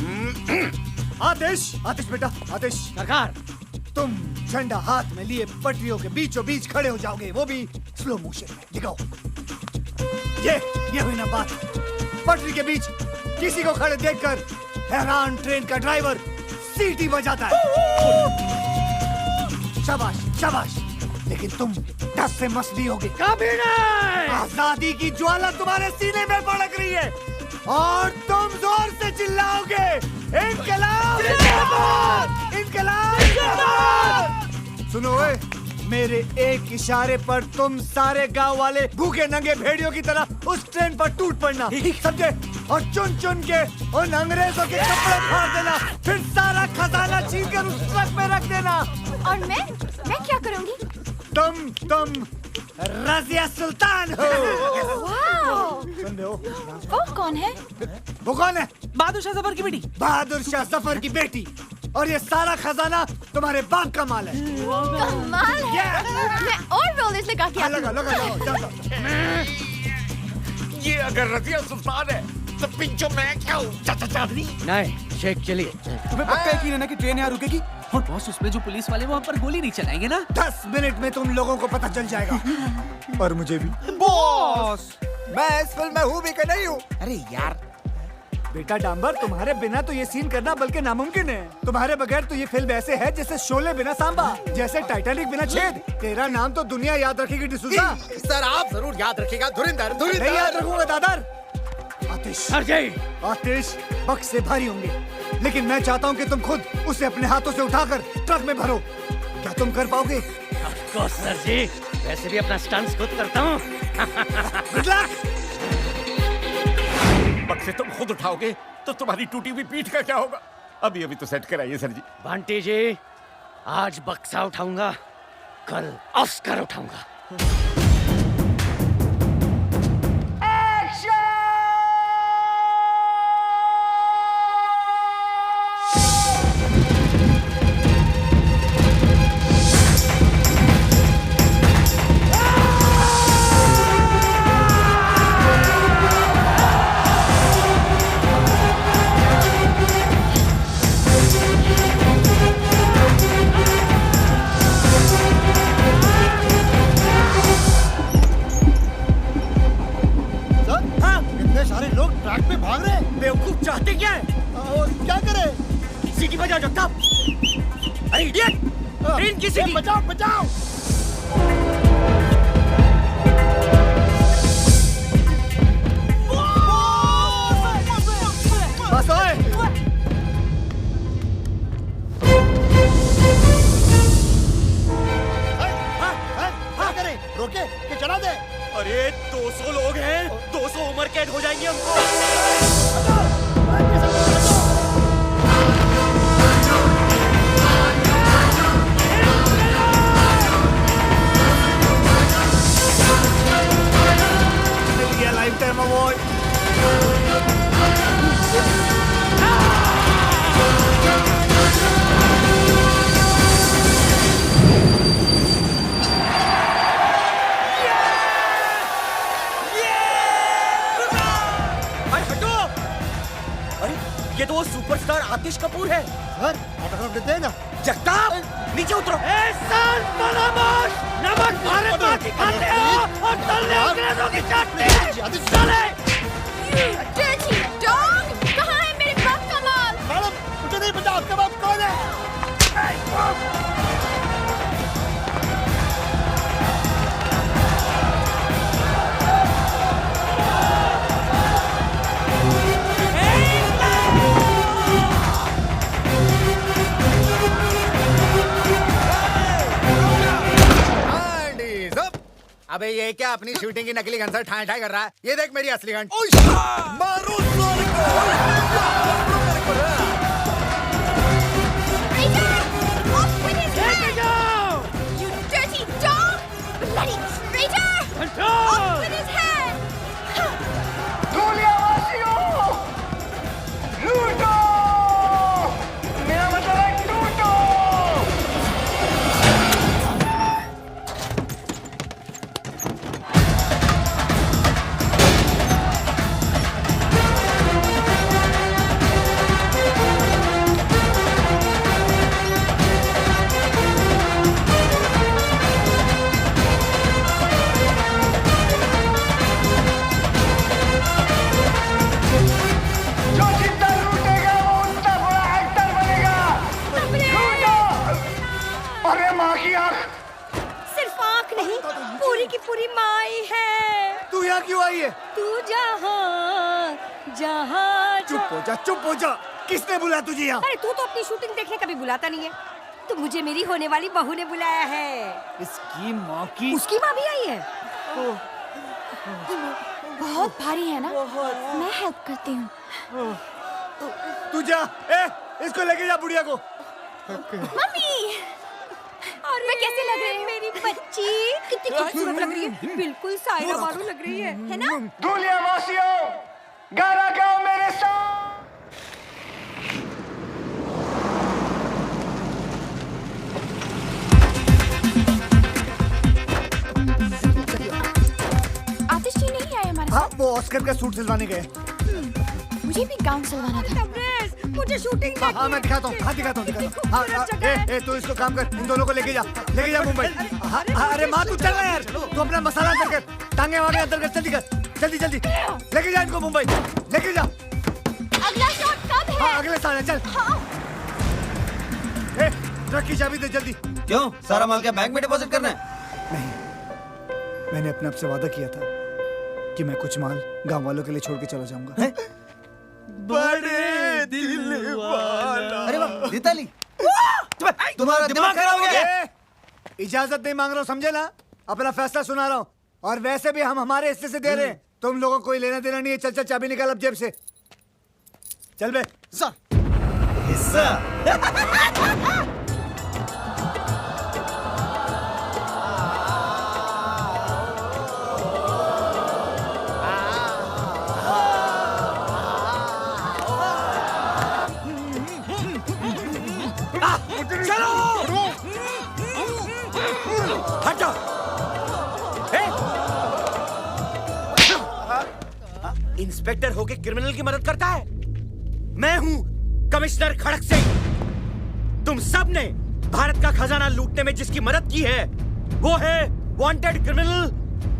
आतिश बेटा, आतिश। सरकार, तुम झंडा हाथ में लिए पटरियों के बीचों बीच खड़े हो जाओगे, वो भी स्लो मोशन में। दिखाओ। ये हुई ना बात। पटरी के बीच किसी को खड़े देखकर हैरान ट्रेन का ड्राइवर सीटी बजाता है। शाबाश शाबाश। लेकिन तुम दस से मसली होगे। कभी नहीं। आजादी की ज्वाला तुम्हारे सीने में भड़क रही है और तुम जोर से चिल्लाओगे, इनकलाब जिंदाबाद, इनकलाब जिंदाबाद। सुनो मेरे एक इशारे पर तुम सारे गांव वाले भूखे नंगे भेड़ियों की तरह उस ट्रेन पर टूट पड़ना, समझे? और चुन चुन के उन अंग्रेजों के कपड़े फाड़ देना, फिर सारा खजाना छीन कर उस ट्रक में रख देना। और मैं क्या करूंगी? तुम रजिया सुल्तान हो। वाह! वो कौन है? वो कौन है? बहादुर शाह जफर की बेटी। बहादुर शाह जफर की बेटी। और ये सारा खजाना तुम्हारे बाप का माल है। कमाल है। मैं और रोलेस लगा के आती हूँ। लगा। ये अगर रजिया सुल्तान है तो पिंचो मैं क्या हूँ? नहीं, शेख चलिए। तुम्हें पक्का यकीन है ना कि ट्रेन यहाँ रुकेगी? और बॉस, उसमें जो पुलिस वाले वहाँ पर गोली नहीं चलाएंगे ना? 10 मिनट में तुम लोगों को पता चल जाएगा। और मुझे भी। बॉस, मैं इस फिल्म में हूँ भी कि नहीं हूँ? अरे यार बेटा डांबर, तुम्हारे बिना तो ये सीन करना बल्कि नामुमकिन है। तुम्हारे बगैर तो ये फिल्म ऐसे है जैसे शोले बिना सांबा, जैसे टाइटैनिक बिना छेद। तेरा नाम तो दुनिया याद रखेगी डिसूजा। सर आप जरूर याद रखिएगा। धुरिंदर। नहीं याद रखूंगा दादर। आतिश बक्स से भारी होंगे, लेकिन मैं चाहता हूँ कि तुम खुद उसे अपने हाथों से उठाकर ट्रक में भरो। क्या तुम कर पाओगे? सर जी, वैसे भी अपना स्टंट्स खुद करता हूँ। बक्से तुम खुद उठाओगे तो तुम्हारी टूटी हुई पीठ का क्या होगा? अभी तो सेट कराइए सर जी। बंटी जी, आज बक्सा उठाऊंगा, कल ऑस्कर उठाऊंगा। चाहते क्या है? और क्या करे? सीटी बजाओ जगताप। अरे इडियट, ट्रेन की सीटी बजाओ। बस ओए। क्या करें? रोके कि चला दे? अरे 200 लोग हैं, 200 उम्र कैद हो जाएंगे हमको। Lifetime award. ये तो वो सुपरस्टार आतिश कपूर है। सर, ऑटोग्राफ देते हैं ना? जगताप, नीचे उतरो। नमक भारत माँ की खाते हो और तलने अंग्रेजों की चाटते। चले। Dirty dog! कहाँ है मेरे बाप का माल? मैडम, मुझे नहीं पता आपका बाप कौन है। अबे ये क्या अपनी शूटिंग की नकली गन से ठाई ठाई कर रहा है? ये देख मेरी असली गन। मारो साले You dirty dog! Bloody traitor! Off with his head! धूलियावासियों, लूटो! मेरा मतलब है लूटो! जो जितना लूटेगा वो उतना बड़ा एक्टर बनेगा। लूटो! अरे माँ की आँख! सिर्फ आँख नहीं, पूरी की पूरी माई है। तू यहाँ क्यों आई है? तू जहाँ जहाँ चुप हो जा, चुप हो जा। किसने बुलाया तुझे यहाँ? अरे तू तो अपनी शूटिंग देखने कभी बुलाता नहीं है। तो मुझे मेरी होने वाली बहू ने बुलाया है। इसकी माँ की। उसकी माँ भी आई है। बहुत भारी है ना? मैं हेल्प करती हूँ। तू जा, इसको लेके जा बुढ़िया को। मम्मी, मैं कैसे लग रही हूँ? मेरी बच्ची कितनी खूबसूरत लग रही है। बिल्कुल सायरा बानू लग रही है ना? धूलियावासियों, गाना गाओ मेरे साथ। आतिश जी नहीं आए हमारे हाँ, वो ऑस्कर का सूट सिलवाने गए। मुझे भी गाउन सिलवाना था। मुझे शूटिंग देखनी है। हाँ, मैं दिखाता हूँ। हाँ, दिखाता हूँ। हाँ, तू इसको काम कर, इन दोनों को लेके जा मुंबई। अरे माँ तू चल ना यार, तू अपना मसाला अंदर कर, टांगे वांगे अंदर कर, जल्दी कर, जल्दी जल्दी लेके जा इनको मुंबई, लेके जा। अगला शॉट कब है? हाँ, अगले साल है, चल। ट्रक की चाबी दे जल्दी। क्यों, सारा माल क्या बैंक में डिपॉजिट करना है? नहीं, मैंने अपने आप से वादा किया था कि मैं कुछ माल गांव वालों के लिए छोड़ के चला जाऊंगा। बड़े दिल वाला। अरे वाह, दीताली, तुम्हारा दिमाग खराब हो गया। इजाजत नहीं मांग रहा हूँ, समझे ना? अपना फैसला सुना रहा हूँ। और वैसे भी हम हमारे हिस्से से दे रहे हैं, तुम लोगों को कोई लेना देना नहीं है। चल चल, चाबी निकाल अब जेब से। चल बे। हिस्सा। हट जाओ। इंस्पेक्टर होके क्रिमिनल की मदद करता है? मैं हूं कमिश्नर खड़क सिंह। तुम सब ने भारत का खजाना लूटने में जिसकी मदद की है वो है वांटेड क्रिमिनल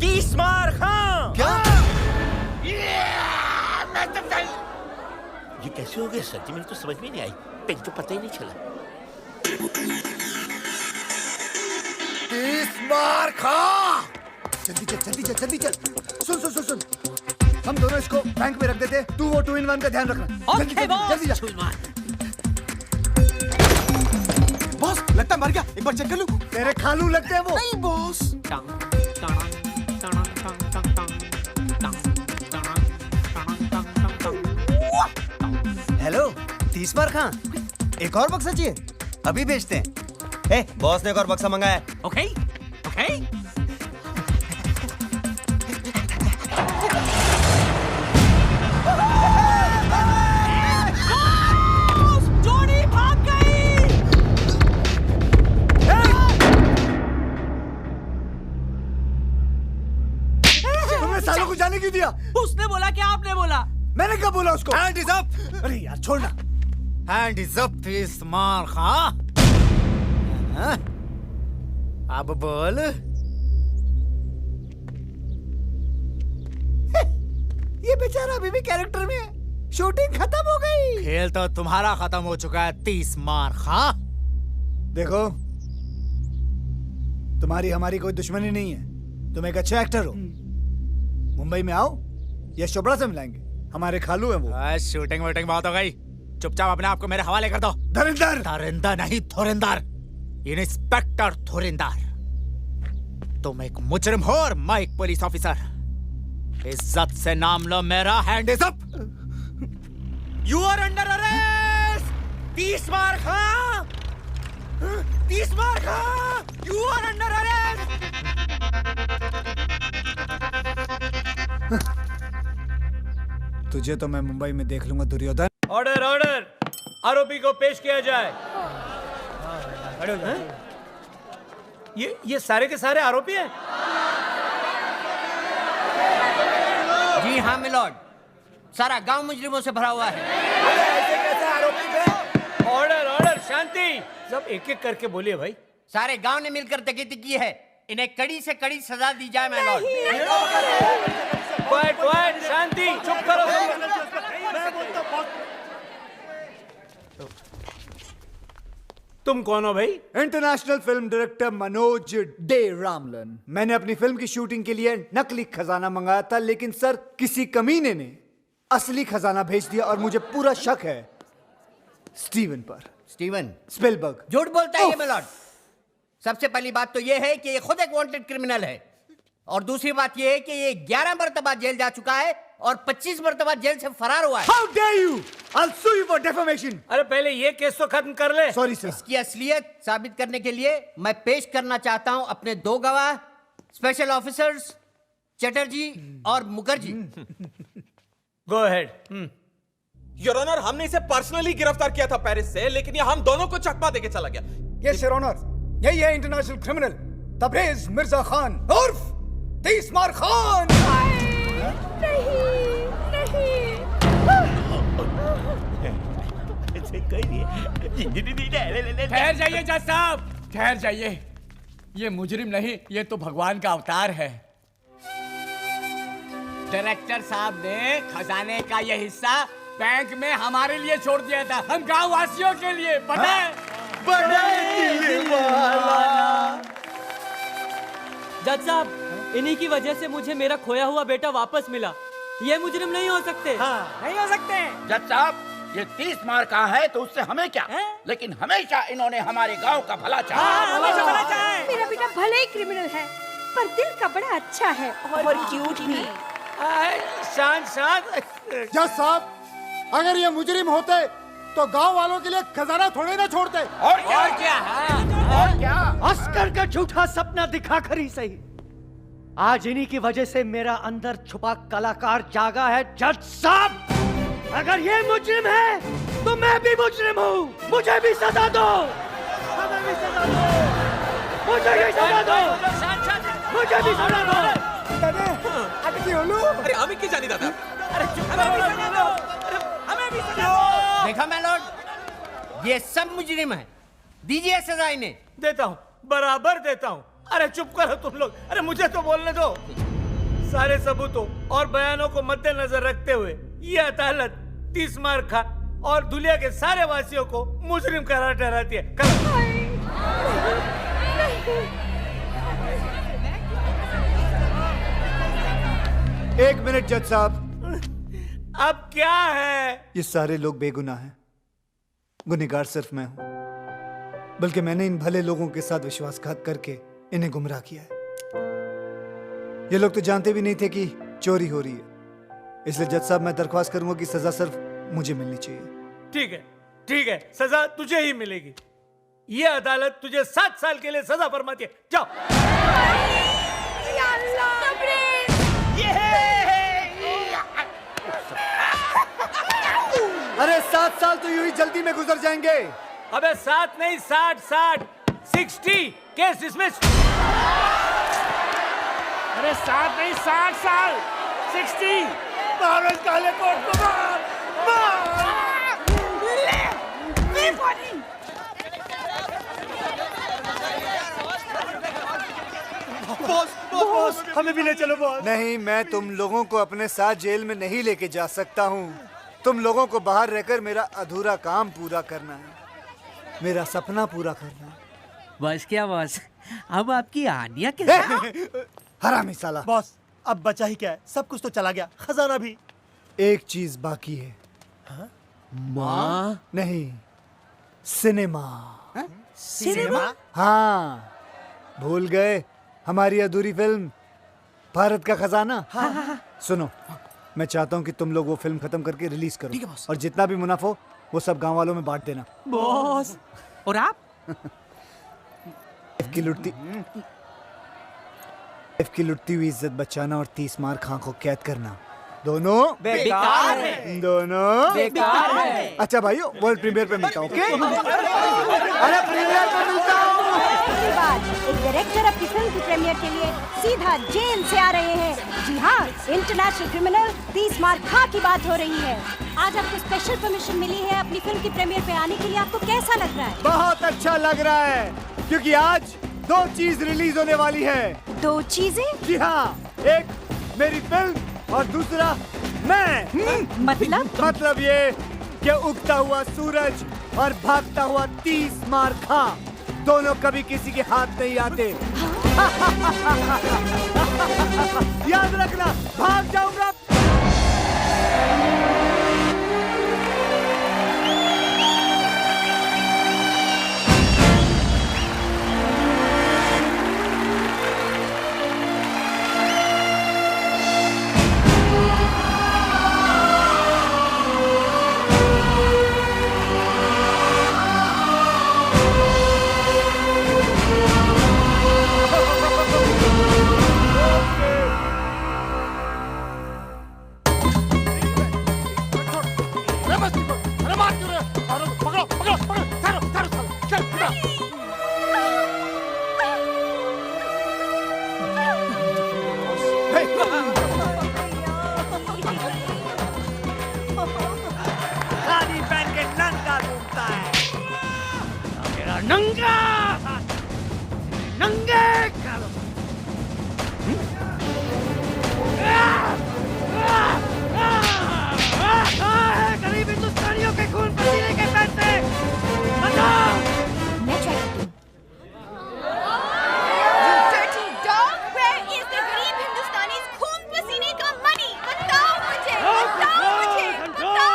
तीसमार खां। क्या? ये कैसे हो गया सर जी? मुझे तो समझ में नहीं आई। पेन तो पता ही नहीं चला। तीसमार खां! जल्दी चल, जल्दी चल, जल्दी चल। सुन सुन सुन सुन, हम दोनों इसको बैंक में रख देते, तू वो 2-in-1 का ध्यान रखना। जल्दी जल्दी जल्दी जा। बॉस, लगता है मर गया। एक बार चेक कर लूं। तेरे खालू लगते हैं वो। नहीं बॉस। हेलो तीसमार खां, एक और बक्सा चाहिए? अभी भेजते हैं। बॉस ने एक और बक्सा मंगाया है। Okay okay. जोड़ी भाग गई। तुमने सालों को जाने क्यों दिया? उसने बोला कि आपने बोला? मैंने कब बोला उसको? Hand is up. अरे यार छोड़ना। हैंड इज अप तीसमार खां। अब बोल। ये बेचारा अभी भी कैरेक्टर में है। शूटिंग खत्म हो गई। खेल तो तुम्हारा खत्म हो चुका है तीसमार खां। देखो, तुम्हारी हमारी कोई दुश्मनी नहीं है। तुम एक अच्छे एक्टर हो। मुंबई में आओ, यश चोपड़ा से मिलाएंगे। हमारे खालू हैं वो। शूटिंग वूटिंग बहुत हो गई। चुपचाप अपने आप को मेरे हवाले कर दो। धुरिंदर। धुरिंदर नहीं, धुरिंदर। इंस्पेक्टर धुरिंदर। तुम एक मुजरिम हो और मैं एक पुलिस ऑफिसर। इज्जत से नाम लो मेरा। Hand is up. You are under arrest. 30 मार खा। 30 मार खा। You are under arrest. तुझे तो मैं मुंबई में देख लूंगा दुर्योधन। ऑर्डर ऑर्डर, आरोपी को पेश किया जाए। ये सारे के सारे आरोपी हैं? जी हाँ मिलॉर्ड, सारा गांव मुजरिमों से भरा हुआ है। ऐसे कैसे आरोपी पे? ऑर्डर ऑर्डर, शांति। सब एक एक करके बोलिए भाई। सारे गांव ने मिलकर डकैती की है, इन्हें कड़ी से कड़ी सजा दी जाए मिलॉर्ड। क्वाइट क्वाइट, शांति, चुप करो। तुम कौन हो भाई? International film director Manoj De Ramlan. मैंने अपनी फिल्म की शूटिंग के लिए नकली खजाना मंगाया था, लेकिन सर किसी कमीने ने असली खजाना भेज दिया और मुझे पूरा शक है स्टीवन पर। Steven Spielberg. झूठ बोलता है ये मिलॉर्ड। सबसे पहली बात तो ये है कि ये खुद एक वांटेड क्रिमिनल है, और दूसरी बात ये है कि ये 11 मरतबा जेल जा चुका है और 25 मरतबा जेल से फरार हुआ है। How dare you? I'll sue you for defamation. अरे पहले ये केस तो खत्म कर ले। Sorry sir. इसकी असलियत साबित करने के लिए मैं पेश करना चाहता हूं अपने 2 गवाह, स्पेशल ऑफिसर्स चटर्जी और Mukherjee. Go ahead. Your honour, हमने इसे पर्सनली गिरफ्तार किया था पेरिस से, लेकिन ये हम दोनों को चकमा देके चला गया। यस योर ऑनर, यही है इंटरनेशनल क्रिमिनल तबरेज मिर्जा खान उर्फ 30 मार खान। ठहर जाइए जज साहब, ठहर जाइए। ये मुजरिम नहीं, ये तो भगवान का अवतार है। डायरेक्टर साहब ने खजाने का ये हिस्सा बैंक में हमारे लिए छोड़ दिया था, हम गांव वासियों के लिए। पता है? जज साहब, इन्हीं की वजह से मुझे मेरा खोया हुआ बेटा वापस मिला। ये मुजरिम नहीं हो सकते। नहीं हो सकते। जज साहब, ये 30 मार का है तो उससे हमें क्या, लेकिन हमेशा इन्होंने हमारे गांव का भला चाहा। मेरा बेटा भले ही क्रिमिनल है, पर दिल का बड़ा अच्छा है और क्यूट भी। शांत शांत। जज साहब, अगर ये मुजरिम होते तो गांव वालों के लिए खजाना थोड़े ना छोड़ते। और क्या? ऑस्कर का झूठा सपना दिखा कर ही सही, आज इन्हीं की वजह से मेरा अंदर छुपा कलाकार जागा है। जज साहब, अगर ये मुजरिम है तो मैं भी मुजरिम हूँ। मुझे भी सजा दो। मुझे भी सजा दो। मुझे भी सजा दो। मुझे भी सजा दो। अरे हमें की जानी दादा। देखा मैलॉर्ड, ये सब मुजरिम है, दीजिए सजा इन्हें। देता हूँ, बराबर देता हूँ। अरे चुप करो तुम लोग, अरे मुझे तो बोलने दो। सारे सबूतों और बयानों को मद्देनजर रखते हुए ये अदालत 30 मार खा और दुनिया के सारे वासियों को मुजरिम करार ठहराती है। एक मिनट जज साहब। अब क्या है? ये सारे लोग बेगुनाह हैं, गुनहगार सिर्फ मैं हूं। बल्कि मैंने इन भले लोगों के साथ विश्वासघात करके इन्हें गुमराह किया है। ये लोग तो जानते भी नहीं थे कि चोरी हो रही है। इसलिए जज साहब, मैं दरख्वास्त करूंगा कि सजा सिर्फ मुझे मिलनी चाहिए। ठीक है, सजा तुझे ही मिलेगी। ये अदालत तुझे 7 साल के लिए सजा फरमाती है। जाओ। अरे 7 साल तो यूं ही जल्दी में गुजर जाएंगे। अबे 7 नहीं, 60 केस डिसमिस। अरे 7 नहीं, 60 साल 60। भारत काले कोर्ट को मार। बॉस, हमें भी ले चलो बॉस। नहीं, मैं तुम लोगों को अपने साथ जेल में नहीं लेके जा सकता हूँ। तुम लोगों को बाहर रहकर मेरा अधूरा काम पूरा करना है, मेरा सपना पूरा करना है। बस क्या बॉस, अब आपकी आनिया क्या? हरामी साला। बॉस, अब बचा ही क्या है, सब कुछ तो चला गया, खजाना भी। एक चीज बाकी है। माँ? नहीं, सिनेमा। सिनेमा? हाँ, भूल गए? हमारी अधूरी फिल्म भारत का खजाना। सुनो, मैं चाहता हूँ कि तुम लोग वो फिल्म खत्म करके रिलीज करो और जितना भी मुनाफा हो वो सब गांव वालों में बांट देना। बॉस, और आप? की लुटती हुई इज्जत बचाना और 30 मार खां को कैद करना दोनों बेकार है। दोनों बेकार है। अच्छा भाइयों, वर्ल्ड प्रीमियर पे मिलता हूँ, ओके? अरे प्रीमियर पे मिलता हूँ। इसके बाद एक डायरेक्टर अपनी फिल्म की प्रीमियर के लिए सीधा जेल से आ रहे हैं। जी हाँ, इंटरनेशनल क्रिमिनल 30 मार खां की बात हो रही है। आज आपको स्पेशल परमिशन मिली है अपनी फिल्म की प्रीमियर पे आने के लिए। आपको कैसा लग रहा है? बहुत अच्छा लग रहा है, क्योंकि आज 2 चीज रिलीज होने वाली है। 2 चीजें? जी हाँ, एक मेरी फिल्म और दूसरा मैं। मतलब ये कि उगता हुआ सूरज और भागता हुआ 30 मार खां दोनों कभी किसी के हाथ नहीं आते। याद रखना, भाग जाऊंगा। साड़ी पहन के नंगा घूमता है। मेरा नंगा नंगे करो। गरीब हिंदुस्तानियों के खून पसीने के पैसे बचाओ। मैं ट्राई करती हूँ। Dirty dog, where is the गरीब हिंदुस्तानीज़ खून पसीने का money? बताओ मुझे, बताओ मुझे, बताओ।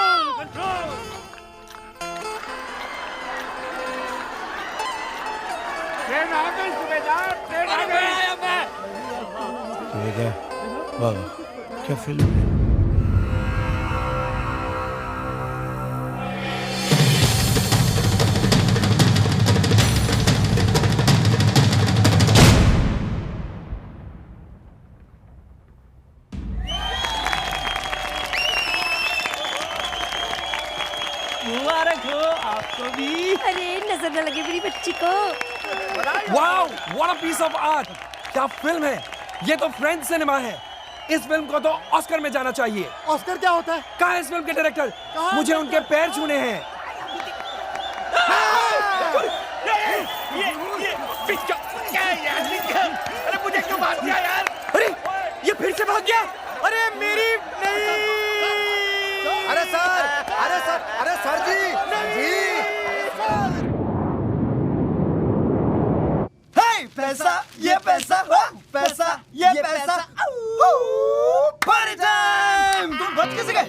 ट्रेन आ गई सुबेदार, ट्रेन आ गई। वाह, क्या फिल्म है। मुबारक हो आपको भी। अरे नजर न लगे मेरी बच्ची को। Wow, what a piece of art. क्या फिल्म है ये, तो फ्रेंच सिनेमा है। इस फिल्म को तो ऑस्कर में जाना चाहिए। ऑस्कर क्या होता है? कहाँ है इस फिल्म के डायरेक्टर? मुझे उनके पैर छूने हैं। अरे मुझे क्यों मार दिया यार? अरे ये फिर से भाग गया। अरे मेरी नहीं। अरे सर, अरे सर, अरे सर जी, जी। पैसा, ये पैसा, पैसा, ये पैसा। Party time! तुम बच कैसे गए?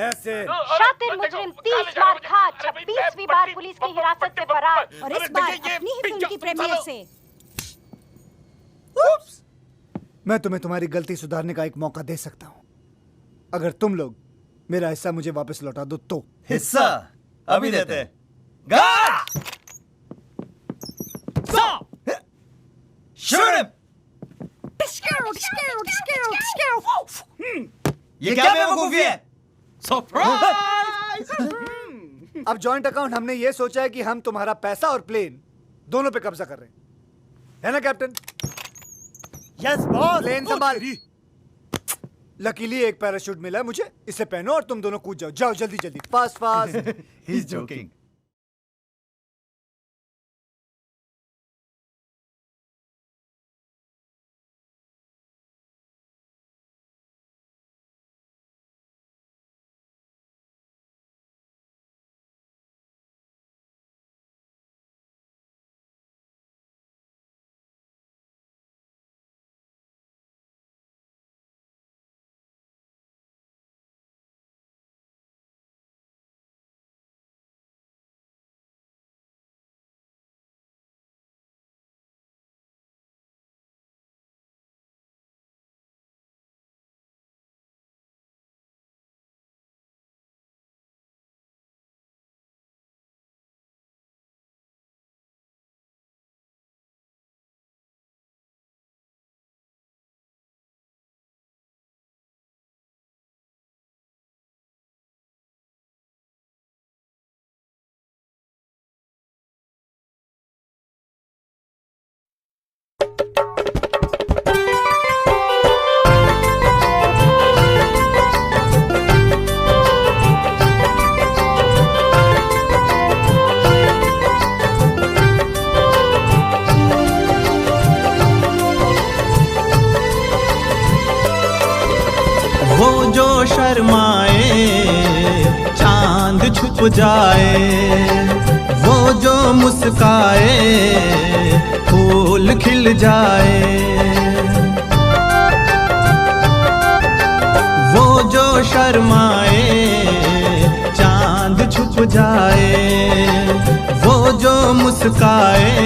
ऐसे शातिर मुजरिम 30 मार खां 26वीं बार पुलिस की हिरासत से फरार और इस बार अपनी ही फिल्म की प्रीमियर से। मैं तुम्हें तुम्हारी गलती सुधारने का एक मौका दे सकता हूँ, अगर तुम लोग मेरा हिस्सा मुझे वापस लौटा दो तो। हिस्सा अभी देते हैं। गार्ड! Shoot him! ये क्या बेवकूफी है? सरप्राइज! अब जॉइंट अकाउंट हमने ये सोचा है कि हम तुम्हारा पैसा और प्लेन दोनों पे कब्जा कर रहे हैं, है ना कैप्टन? Yes boss. प्लेन संभाल। लकीली एक पैराशूट मिला है मुझे, इसे पहनो और तुम दोनों कूद जाओ। जाओ जल्दी जल्दी, फास्ट फास्ट। He's joking. जो शर्माए चांद छुप जाए, वो जो मुस्काए फूल खिल जाए। वो जो शर्माए चांद छुप जाए, वो जो मुस्काए